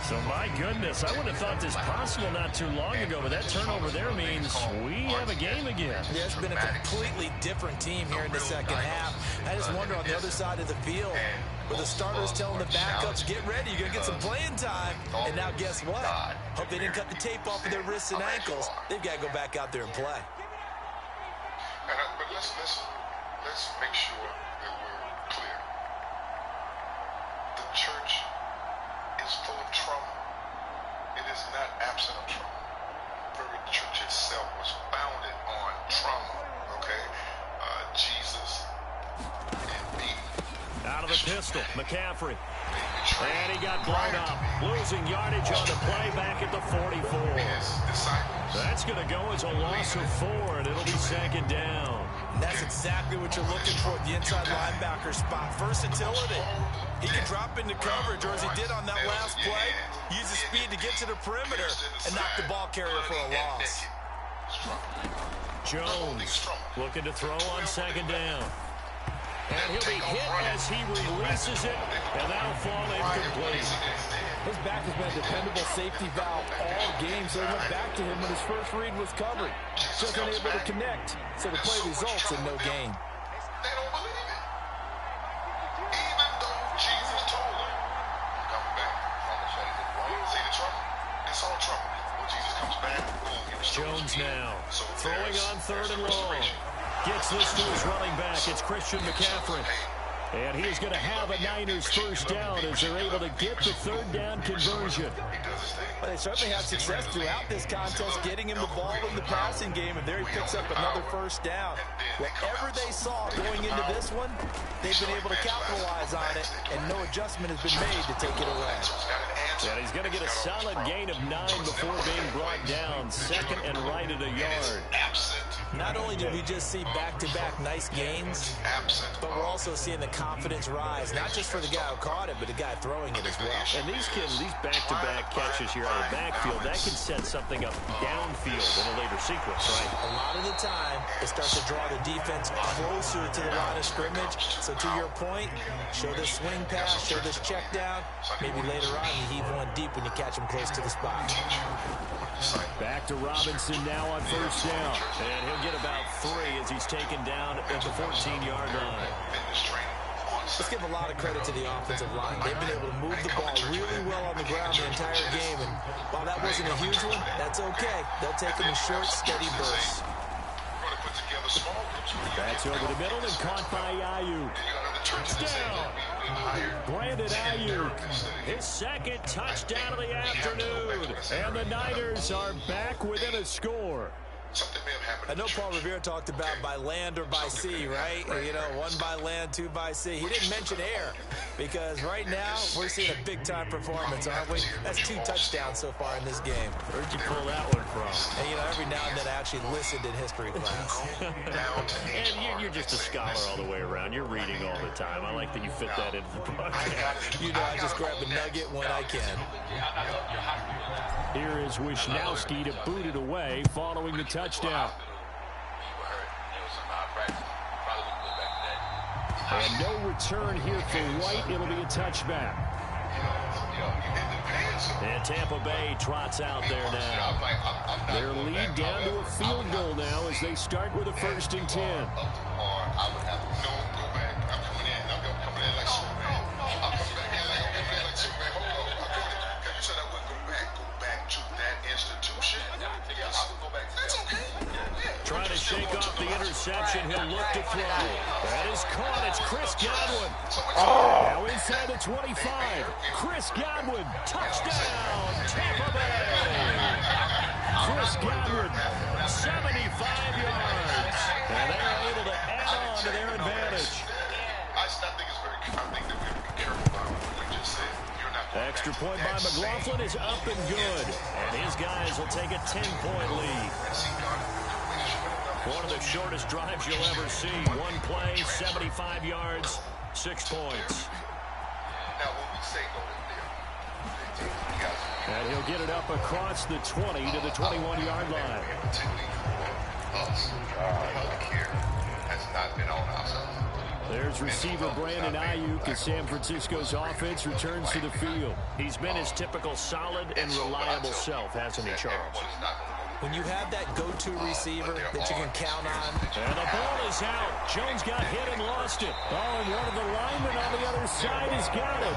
So, my goodness, I would have thought this possible not too long ago, but that turnover there means we have a game again. Yeah, it's been a completely different team here in the 2nd half. I just wonder on the other side of the field, where the starters telling the backups, get ready, you're going to get some playing time. And now guess what? Hope they didn't cut the tape off of their wrists and ankles. They've got to go back out there and play. But let's make sure that we're clear. The church is full of trauma. It is not absent of trauma. The very church itself was founded on trauma. Okay? Jesus indeed. Out of the pistol, McCaffrey. And he got blown up. Losing yardage on the play back at the 44. That's going to go as a loss of 4, and it'll be 2nd down. And that's exactly what you're looking for at the inside linebacker spot. Versatility. He can drop into coverage, or as he did on that last play, use his speed to get to the perimeter and knock the ball carrier for a loss. Jones looking to throw on 2nd down. And he'll be hit as he releases it, and that'll fall incomplete. His back has been a dependable safety valve all game, so he went back to him when his first read was covered. Just unable to connect, so the play results in no gain. They don't believe it. Even though Jesus told them, come back. See the trouble? It's all trouble. When Jesus comes back, boom, Jones now throwing on 3rd and long. Gets this to his running back. It's Christian McCaffrey. And he's going to have a Niners 1st down as they're able to get the 3rd down conversion. Well, they certainly had success throughout this contest, getting him the ball in the passing game, and there he picks up another 1st down. Whatever they saw going into this one, they've been able to capitalize on it, and no adjustment has been made to take it away. And he's going to get a solid gain of 9 before being brought down. 2nd and right at a yard. Not only did we just see back-to-back nice gains, but we're also seeing the confidence rise, not just for the guy who caught it, but the guy throwing it as well. And these kids, these back-to-back catches here out of the backfield, that can set something up downfield in a later sequence, right? A lot of the time, it starts to draw the defense closer to the line of scrimmage. So to your point, show this swing pass, show this check down. Maybe later on you heave one deep when you catch him close to the spot. Back to Robinson now on 1st down. And he'll get about 3 as he's taken down at the 14-yard line. Let's give a lot of credit to the offensive line. They've been able to move the ball really well on the ground the entire game. And while that wasn't a huge one, that's okay. They'll take them in short, steady bursts. That's over the middle and caught by Ayuk. Touchdown! Brandon Ayuk, his second touchdown of the afternoon. And the Niners are back within a score. I know Paul Revere talked about by land or by sea, right? You know, one by land, two by sea. He didn't mention air because right now we're seeing a big-time performance, aren't we? That's 2 touchdowns so far in this game. Where'd you pull that one from? And, you know, every now and then I actually listened in history class. And you're just a scholar all the way around. You're reading all the time. I like that you fit that into the podcast. You know, I just grab a nugget when I can. Here is Wisnowski to boot it away following the touchdown. And no return here for White. It'll be a touchback. And Tampa Bay trots out there now. Their lead down to a field goal now as they start with a 1st and 10. Trying to shake off the interception. He'll look to throw. That is caught. It's Chris Godwin. Now inside the 25. Chris Godwin. Touchdown. Tampa Bay. Chris Godwin. 75 yards. And they're able to add on to their advantage. Extra point by McLaughlin is up and good. And his guys will take a 10-point lead. One of the shortest drives you'll ever see. One play, 75 yards, 6 points. And he'll get it up across the 20 to the 21-yard line. There's receiver Brandon Ayuk as San Francisco's offense returns to the field. He's been his typical solid and reliable self, hasn't he, Charles? When you have that go-to receiver that you can count on. And the ball is out. Jones got hit and lost it. Oh, and one of the linemen on the other side has got it.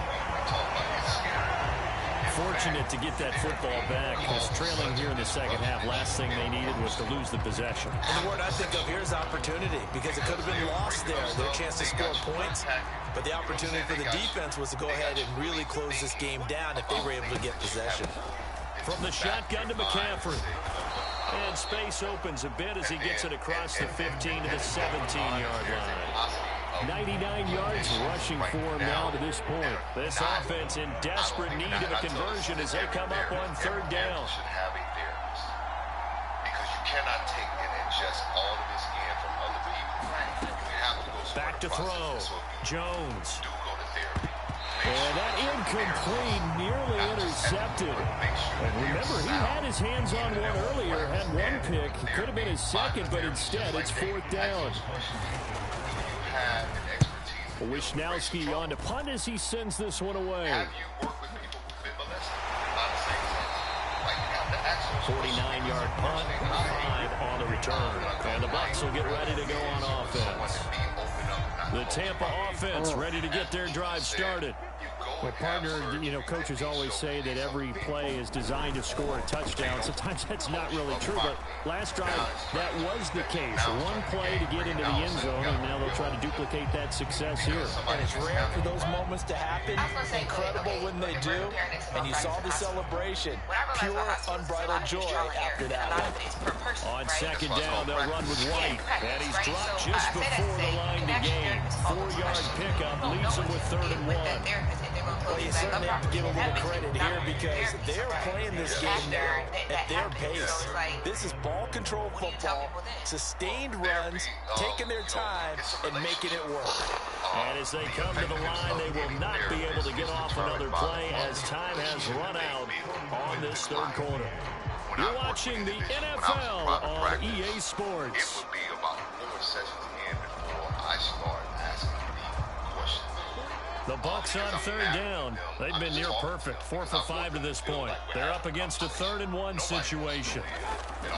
Fortunate to get that football back, because trailing here in the second half, last thing they needed was to lose the possession. And the word I think of here is opportunity, because it could have been lost there, their chance to score points. But the opportunity for the defense was to go ahead and really close this game down if they were able to get possession. From the shotgun to McCaffrey. And space opens a bit as he gets it across the 15 to the 17-yard line. 99 yards rushing for him now to this point. This offense in desperate need of a conversion as they come up on 3rd down. Because you cannot take and ingest all of this in from other people. You have to go back to throw. Jones. And that incomplete, nearly intercepted. And remember, he had his hands on one earlier, had one pick. It could have been his second, but instead it's 4th down. Wisnowski on to punt as he sends this one away. 49-yard punt, 5 on the return. And the Bucs will get ready to go on offense. The Tampa offense ready to get their drive started. Well, partner, you know, coaches always say that every play is designed to score a touchdown. Sometimes that's not really true, but last drive, that was the case. One play to get into the end zone, and now they'll try to duplicate that success here. And it's rare for those moments to happen. Incredible when they do. And you saw the celebration. Pure, unbridled joy after that one. On 2nd down, they'll run with White. And he's dropped just before the line to gain. 4-yard pickup leaves him with 3rd and 1. Well, you certainly have to give a little credit here because they're playing this game now at their pace. This is ball control football, sustained runs, taking their time, and making it work. And as they come to the line, they will not be able to get off another play as time has run out on this 3rd quarter. You're watching the NFL on EA Sports. It will be about 4 sessions in before I start asking the questions. The Bucs on 3rd down. They've been near perfect. 4 for 5 to this point. They're up against a 3rd and 1 situation.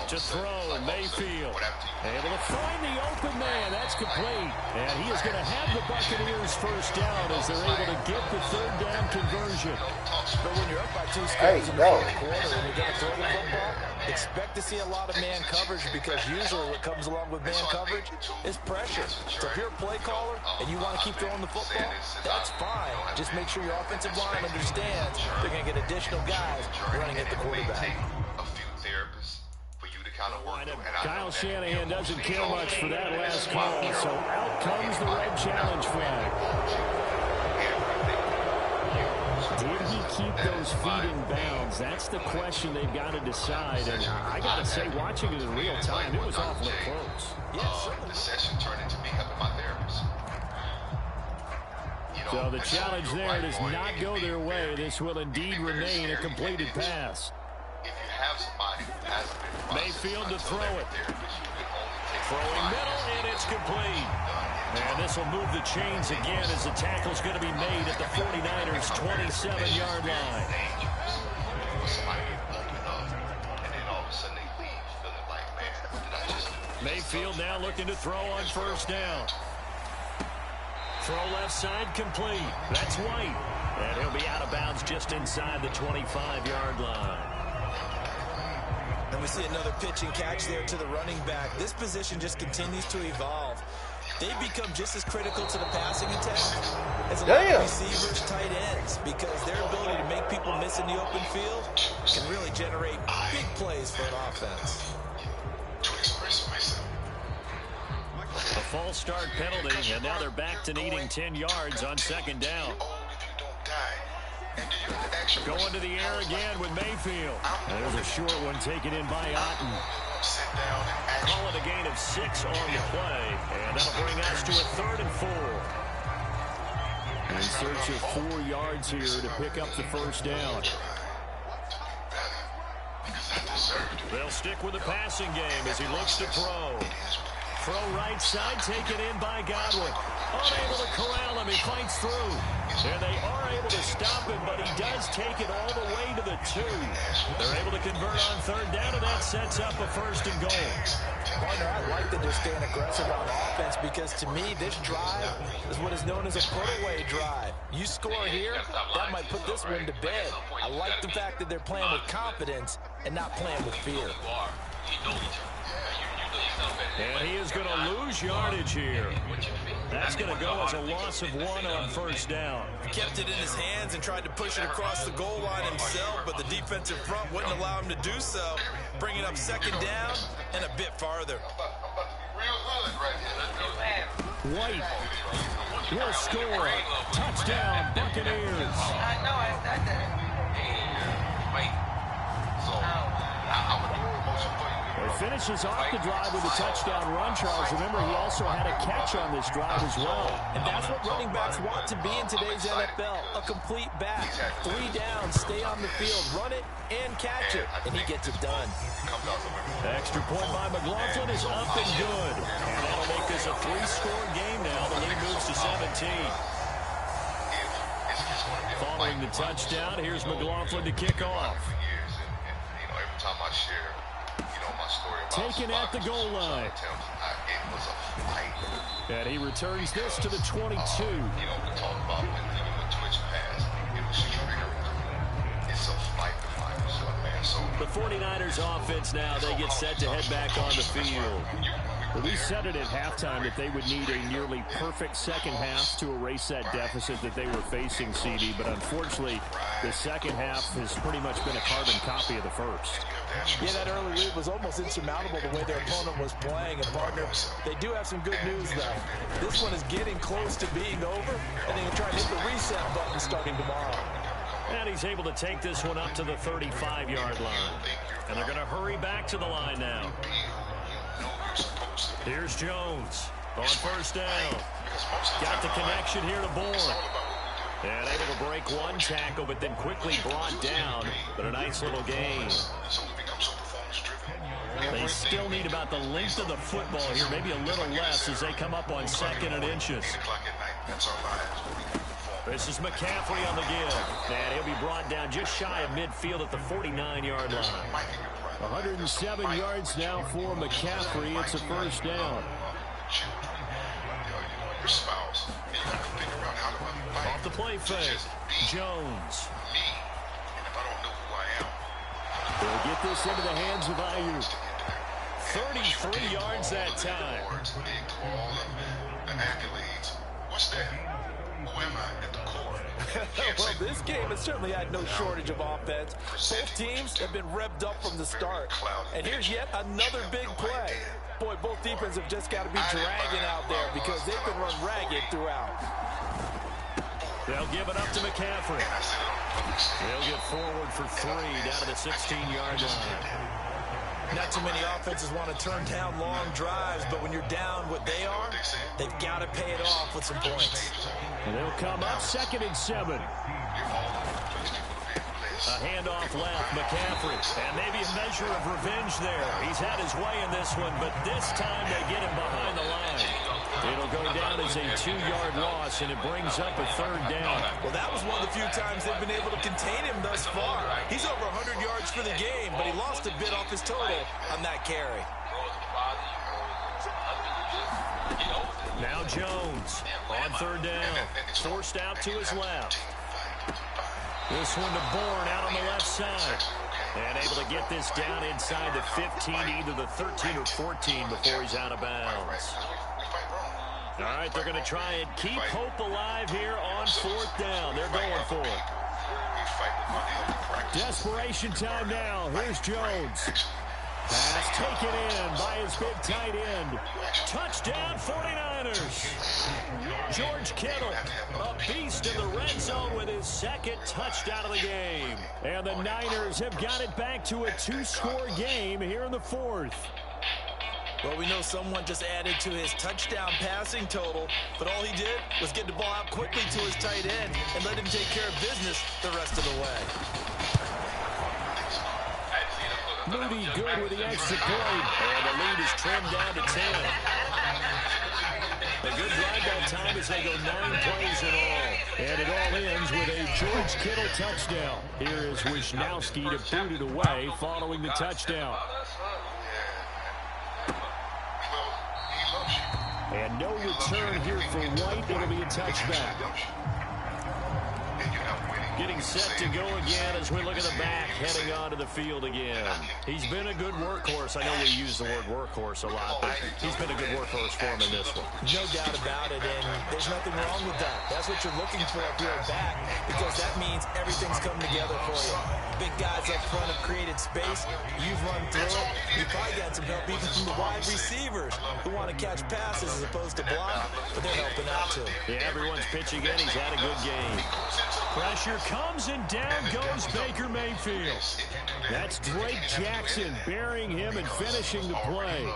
To throw, Mayfield. Able to find the open man. That's complete. And he is going to have the Buccaneers 1st down as they're able to get the 3rd down conversion. But when you're up by 2 scores in the 4th quarter and you're going to throw the football, Expect to see a lot of man coverage because usually what comes along with man coverage is pressure. So if you're a play caller and you want to keep throwing the football, that's fine. Just make sure your offensive line understands they're going to get additional guys running at the quarterback. Kyle Shanahan doesn't care much for that last call, so out comes the red challenge flag. Did he keep those feet in bounds? That's the question they've got to decide. And I got to say, watching it in real time, it was awfully close. The session turned into me helping my therapist. So the challenge there does not go their way. This will indeed remain a completed pass. If you have somebody who hasn't been Mayfield to throw it. Throwing middle, and it's complete. And this will move the chains again as the tackle's going to be made at the 49ers' 27-yard line. Mayfield now looking to throw on first down. Throw left side complete. That's White. And he'll be out of bounds just inside the 25-yard line. And we see another pitch and catch there to the running back. This position just continues to evolve. They become just as critical to the passing attack as a lot of receivers, tight ends, because their ability to make people miss in the open field can really generate big plays for an offense. A false start penalty, and now they're back to needing 10 yards on second down. Going to the air again with Mayfield. There's a short one taken in by Otten. Call it a gain of 6 on the play, and that'll bring us to a 3rd and 4. In search of 4 yards here to pick up the first down. They'll stick with the passing game as he looks to throw. Throw right side, taken in by Godwin. Unable to corral him, he fights through. And they are able to stop him, but he does take it all the way to the 2. They're able to convert on third down, and that sets up a 1st and goal. Partner, I like that they're staying aggressive on offense because to me, this drive is what is known as a put-away drive. You score here, that might put this one to bed. I like the fact that they're playing with confidence and not playing with fear. And he is going to lose yardage here. That's going to go as a loss of 1 on first down. He kept it in his hands and tried to push it across the goal line himself, but the defensive front wouldn't allow him to do so, bringing up second down and a bit farther. White will score. Touchdown, Buccaneers. I know, I said that. He finishes off the drive with a touchdown run, Charles. Remember, he also had a catch on this drive as well. And that's what running backs want to be in today's NFL, a complete back. 3 downs, stay on the field, run it, and catch it. And he gets it done. Extra point by McLaughlin is up and good. And that'll make this a 3-score game now. The lead moves to 17. Following the touchdown, here's McLaughlin to kick off. Every time I share, my story about taken at the goal line. It was a fight. And he returns this to the 22. We talk about when Twitch passed, it was triggering. It's a fight to find yourself, man. So the 49ers offense now, they get set to head back on the field. We said it at halftime that they would need a nearly perfect second half to erase that deficit that they were facing, CD. But unfortunately, the second half has pretty much been a carbon copy of the first. Yeah, that early lead was almost insurmountable the way their opponent was playing. And, partner, they do have some good news, though. This one is getting close to being over, and they can try to hit the reset button starting tomorrow. And he's able to take this one up to the 35-yard line. And they're going to hurry back to the line now. Here's Jones on first down. Got the connection here to Bourne. And able to break one tackle, but then quickly brought down. But a nice little gain. They still need about the length of the football here, maybe a little less as they come up on 2nd and inches. This is McCaffrey on the give. And he'll be brought down just shy of midfield at the 49-yard line. 107 yards now for McCaffrey. It's a first down. Off the play fake. Jones. They'll get this into the hands of Ayuk. 33 yards that time. All the accolades. What's that? Who am I at the core? Well, this game has certainly had no shortage of offense. Both teams have been revved up from the start. And here's yet another big play. Boy, both defenses have just got to be dragging out there because they've been run ragged throughout. They'll give it up to McCaffrey. They'll get forward for 3 down to the 16-yard line. Not too many offenses want to turn down long drives, but when you're down what they are, they've got to pay it off with some points. And they'll come up 2nd and 7. A handoff left, McCaffrey. And maybe a measure of revenge there. He's had his way in this one, but this time they get him behind the line. It'll go down as a 2-yard loss, and it brings up a 3rd down. Well, that was one of the few times they've been able to contain him thus far. He's over 100 yards for the game, but he lost a bit off his total on that carry. Now Jones on 3rd down. Forced out to his left. This one to Bourne out on the left side. And able to get this down inside the 15, either the 13 or 14 before he's out of bounds. All right, they're going to try and keep hope alive here on 4th down. They're going for it. Desperation time now. Here's Jones. Pass taken in by his big tight end. Touchdown 49ers. George Kittle, a beast in the red zone with his 2nd touchdown of the game. And the Niners have got it back to a 2-score game here in the 4th. Well, we know someone just added to his touchdown passing total, but all he did was get the ball out quickly to his tight end and let him take care of business the rest of the way. Moody good with the extra point, and the lead is trimmed down to 10. A good drive that time as they go 9 plays in all. And it all ends with a George Kittle touchdown. Here is Wisnowski to boot it away following the touchdown. And no return here for White. It'll be a touchback. Getting set to go again as we look at the back, heading onto the field again. He's been a good workhorse. I know we use the word workhorse a lot, but he's been a good workhorse for him in this one. No doubt about it, and there's nothing wrong with that. That's what you're looking for if you're a back, because that means everything's coming together for you. Big guys up front have created space. You've run through it. You've probably got some help even from the wide receivers who want to catch passes as opposed to block, but they're helping out too. Yeah, everyone's pitching in. He's had a good game. Pressure comes and down goes Baker Mayfield. That's Drake Jackson burying him and finishing the play.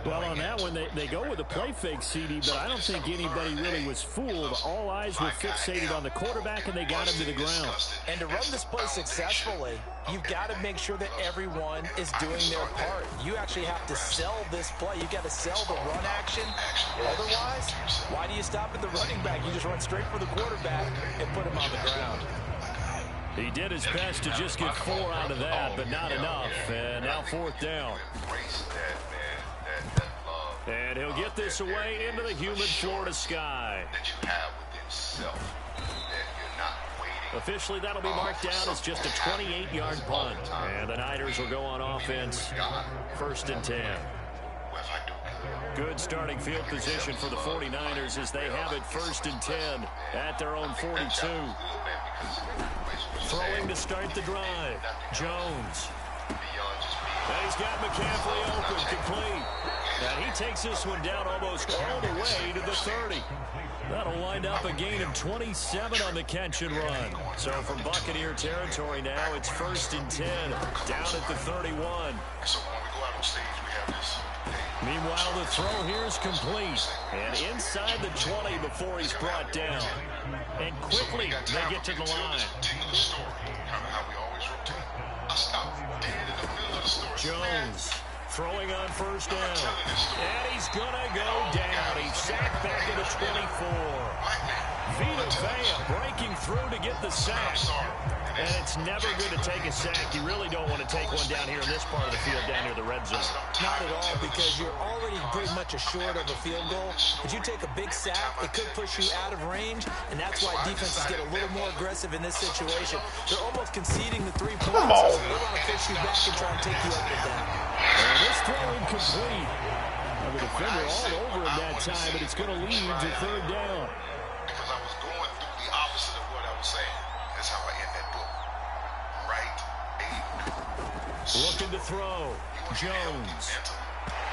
Well, on that one, they go with a play fake, CD, but I don't think anybody really was fooled. All eyes were fixated on the quarterback, and they got him to the ground. And to run this play successfully, you've got to make sure that everyone is doing their part. You actually have to sell this play. You've got to sell the run action. Otherwise, why do you stop at the running back? You just run straight for the quarterback and put him on the ground. He did his best to just get 4 out of that, but not enough. And now 4th down. And he'll get this away into the humid Florida sky. Officially, that'll be marked down as just a 28-yard punt. And the Niners will go on offense, 1st and 10. Good starting field position for the 49ers as they have it 1st and 10 at their own 42. Throwing to start the drive. Jones. And he's got McCaffrey open, complete. And he takes this one down almost all the way to the 30. That'll wind up a gain of 27 on the catch and run. So from Buccaneer territory now, it's 1st and 10, down at the 31. Meanwhile, the throw here is complete. And inside the 20 before he's brought down. And quickly, they get to the line. Jones throwing on 1st down. And he's going to go down. He's sacked back to the 24. Vita Vea breaking through to get the sack. And it's never good to take a sack. You really don't want to take one run down here in this part of the field down near the red zone. Not at all, because you're already pretty much assured of a field goal. If you take a big sack, it could push you out of range, and that's why defenses get a little more aggressive in this situation. They're almost conceding the 3 points. Come on. They want to push you back and try and take you up and down. And this throw incomplete. The defender all over him that time, but it's going to lead to 3rd down. Because I was going through the opposite of what I was saying. That's how I end that book. Right, Looking to throw. Jones.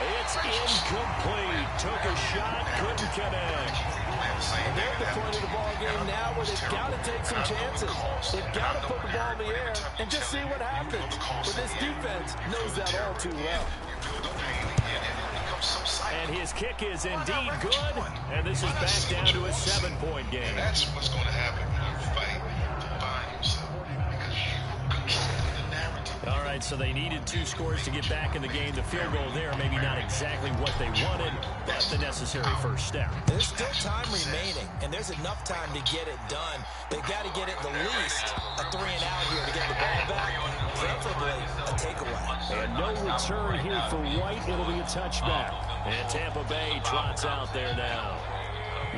It's incomplete. Took a shot, couldn't connect. And they're at the point of the ball game now where they've got to take some chances. They've got to put the ball in the air and just see what happens. But this defense knows that all too well. And his kick is indeed good. And this is back down to a 7-point game. And that's what's going to happen when you fight to find yourself. Because you control the narrative. All right, so they needed 2 scores to get back in the game. The field goal there, maybe not exactly what they wanted, but the necessary first step. There's still time remaining, and there's enough time to get it done. They've got to get it the least a 3-and-out here to get the ball back, preferably a takeaway. And no return here for White. It'll be a touchback. And Tampa Bay trots out there now.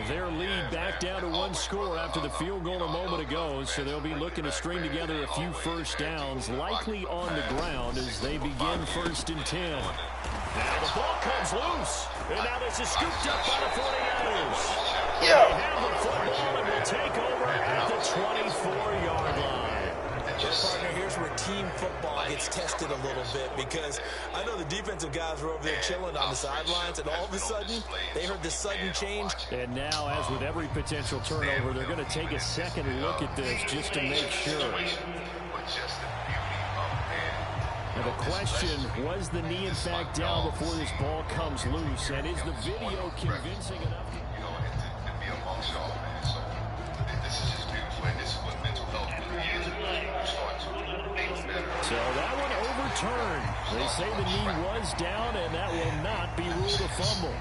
Their lead back down to 1 score after the field goal a moment ago, so they'll be looking to string together a few first downs, likely on the ground as they begin 1st and 10. Now the ball comes loose, and now this is scooped up by the 49ers. They have the football and will take over at the 24-yard line. Partner, here's where team football gets tested a little bit, because I know the defensive guys were over there chilling on the sidelines, and all of a sudden, they heard this sudden change. And now, as with every potential turnover, they're going to take a second look at this just to make sure. Now the question, was the knee in fact down before this ball comes loose, and is the video convincing enough? You know, to be amongst y'all, man. So this is just beautiful, and this is what mental health really is. You start to make better. So that one overturned. They say the knee was down, and that will not be ruled a fumble.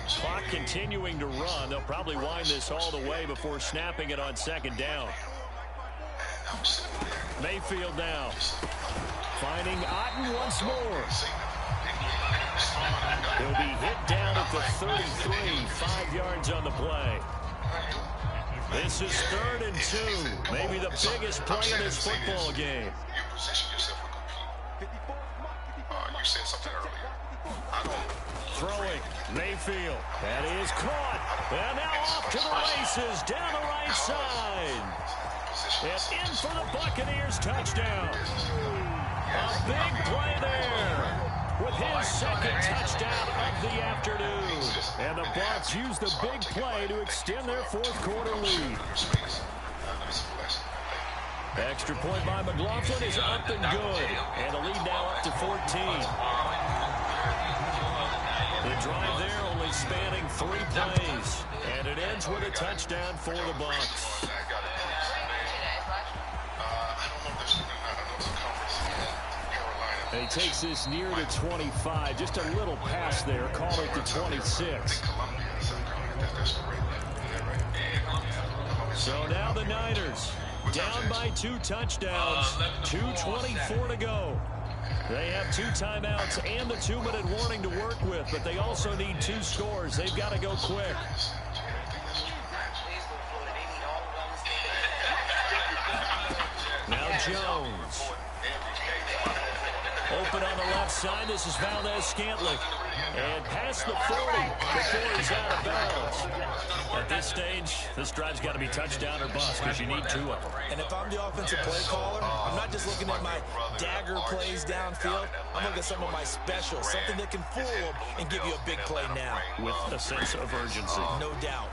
Clock continuing to run. They'll probably wind this all the way before snapping it on 2nd down. Mayfield now. Finding Otten once more. He'll be hit down at the 33. 5 yards on the play. This is 3rd and 2. Maybe the biggest play in this football game. You position yourself to compete. You said something earlier. Throwing. Mayfield. That is caught. And now off to the races down the right side. And in for the Buccaneers touchdown. A big play there with his 2nd touchdown of the afternoon. And the Bucs use the big play to extend their 4th quarter lead. Extra point by McLaughlin is up and good. And the lead now up to 14. The drive there only spanning 3 plays. And it ends with a touchdown for the Bucs. And he takes this near to 25. Just a little pass there. Call it to 26. So now the Niners down by 2 touchdowns. 2:24 to go. They have 2 timeouts and the 2-minute warning to work with, but they also need 2 scores. They've got to go quick. Now Jones. Open on the left side. This is Valdez-Scantling. And past the 40 before he's out of bounds. At this stage, this drive's got to be touchdown or bust because you need 2 of them. And if I'm the offensive play caller, I'm not just looking at my dagger plays downfield. I'm looking at some of my specials, something that can fool them and give you a big play now. With a sense of urgency. No doubt.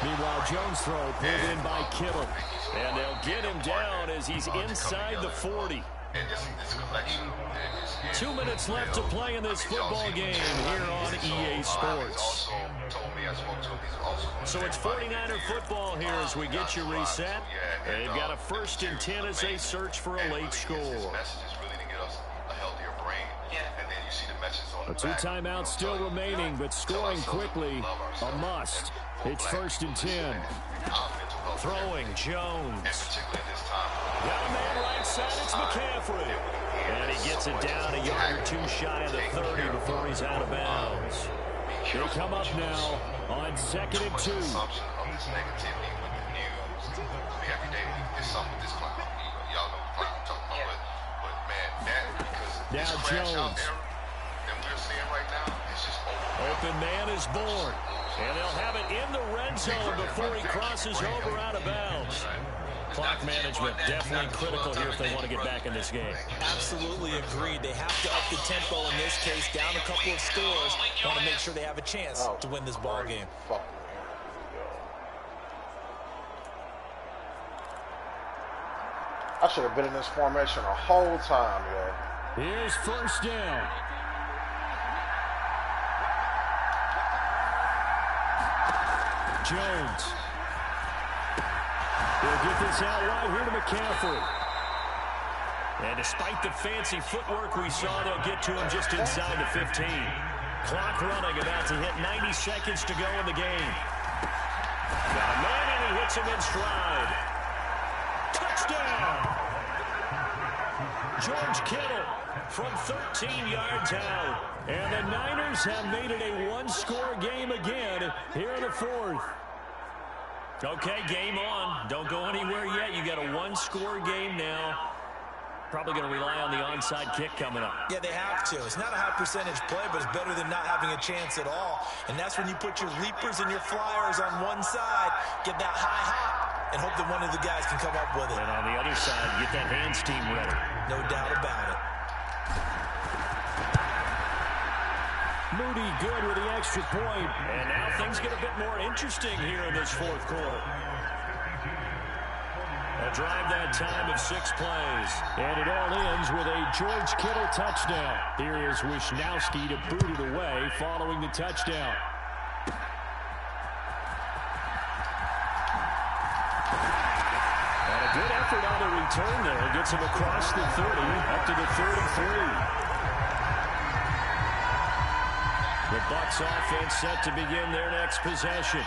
Meanwhile, Jones' throw pulled in by Kittle. And they'll get him down as he's inside the 40. 2 minutes left to play in this football game here on EA Sports. So it's 49er football here as we get you reset. They've got a 1st and 10 as they search for a late score. A 2 timeouts still remaining, but scoring quickly, a must. It's 1st and 10. Throwing Jones. McCaffrey. And he gets it down a yard or two shy of the 30 before he's out of bounds. They come up now on 2nd and 2. Now Jones. Open man is born. And they'll have it in the red zone before he crosses over out of bounds. Clock management definitely critical here if they want to get back in this game. Absolutely agreed. They have to up the tempo in this case, down a couple of scores. Want to make sure they have a chance to win this ball game. I should have been in this formation the whole time, yo. Here's first down. Jones. He'll get this out right here to McCaffrey. And despite the fancy footwork we saw, they'll get to him just inside the 15. Clock running, about to hit 90 seconds to go in the game. Got a man, and he hits him in stride. Touchdown! George Kittle from 13 yards out. And the Niners have made it a one-score game again here in the fourth. Okay, game on. Don't go anywhere yet. You got a one-score game now. Probably going to rely on the onside kick coming up. Yeah, they have to. It's not a high percentage play, but it's better than not having a chance at all. And that's when you put your leapers and your flyers on one side, get that high hop, and hope that one of the guys can come up with it. And on the other side, get that hands team ready. No doubt about it. Moody good with the extra point. And now things get a bit more interesting here in this fourth quarter. A drive that time of 6 plays. And it all ends with a George Kittle touchdown. Here is Wishnowski to boot it away following the touchdown. And a good effort on the return there. Gets him across the 30 up to the 33. The Bucs offense set to begin their next possession.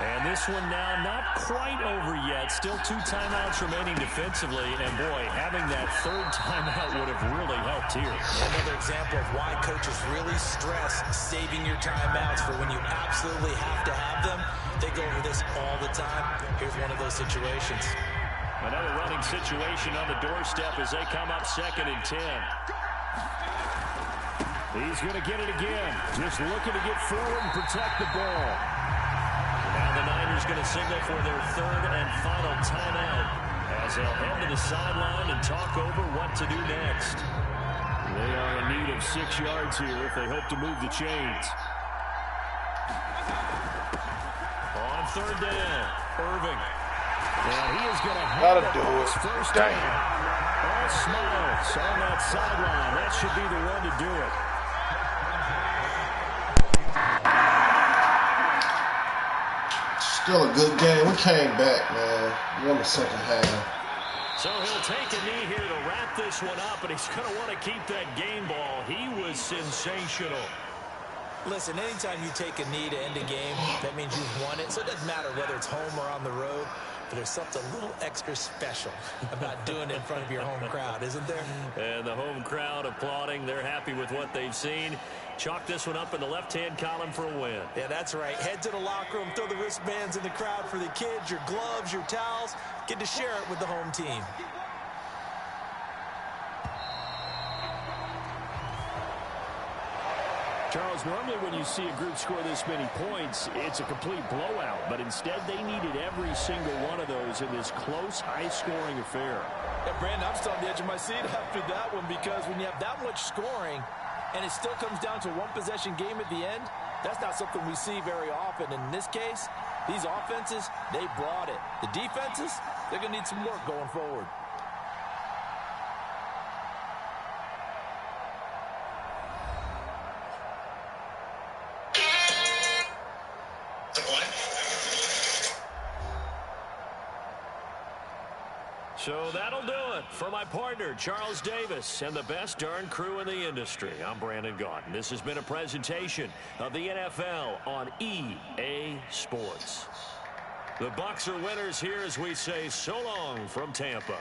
And this one now not quite over yet. Still 2 timeouts remaining defensively. And, boy, having that third timeout would have really helped here. Another example of why coaches really stress saving your timeouts for when you absolutely have to have them. They go over this all the time. Here's one of those situations. Another running situation on the doorstep as they come up 2nd and 10. He's going to get it again. Just looking to get forward and protect the ball. Now the Niners going to signal for their third and final timeout as they'll head to the sideline and talk over what to do next. They are in need of 6 yards here if they hope to move the chains. On 3rd down, Irving. And he is going to have it. First down. All smiles on that sideline. That should be the one to do it. Still a good game. We came back, man. Won the second half. So he'll take a knee here to wrap this one up, and he's going to want to keep that game ball. He was sensational. Listen, anytime you take a knee to end a game, that means you've won it. So it doesn't matter whether it's home or on the road. But there's something a little extra special about doing it in front of your home crowd, isn't there? And the home crowd applauding. They're happy with what they've seen. Chalk this one up in the left-hand column for a win. Yeah, that's right. Head to the locker room, throw the wristbands in the crowd for the kids, your gloves, your towels. Get to share it with the home team. Charles, normally when you see a group score this many points, it's a complete blowout. But instead, they needed every single one of those in this close, high-scoring affair. Yeah, Brandon, I'm still on the edge of my seat after that one because when you have that much scoring and it still comes down to a one-possession game at the end, that's not something we see very often. In this case, these offenses, they brought it. The defenses, they're going to need some work going forward. So that'll do it for my partner, Charles Davis, and the best darn crew in the industry. I'm Brandon Gaudin. This has been a presentation of the NFL on EA Sports. The Bucs are winners here as we say so long from Tampa.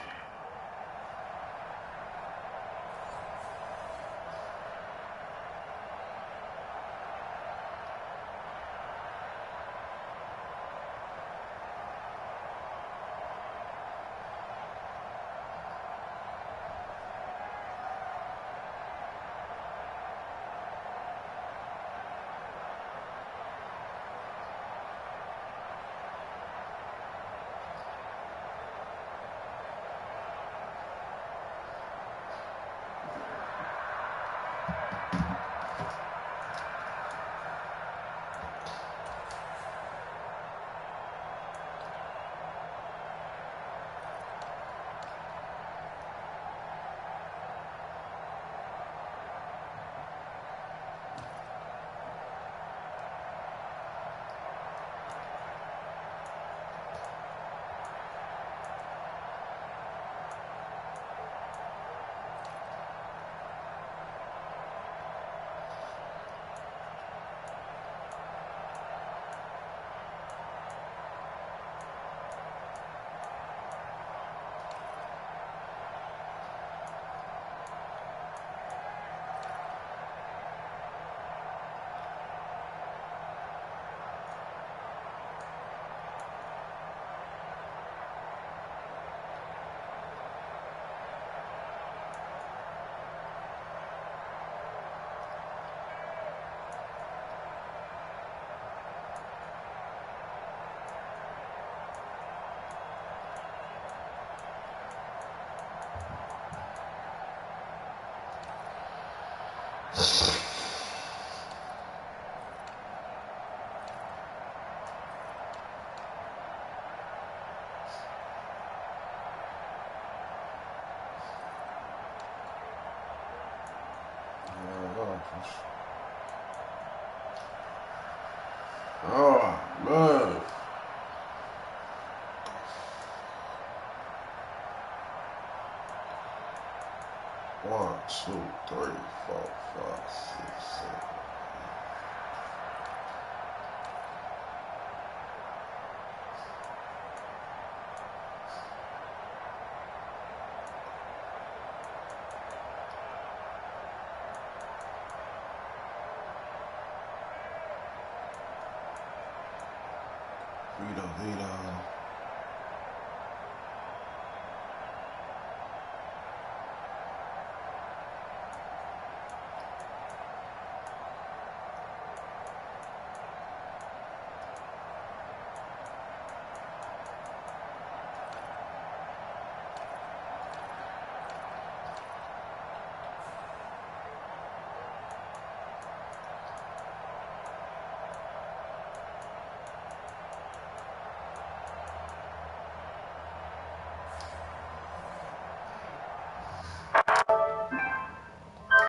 Oh, man. One, two, three, four, five, six, seven. Vito.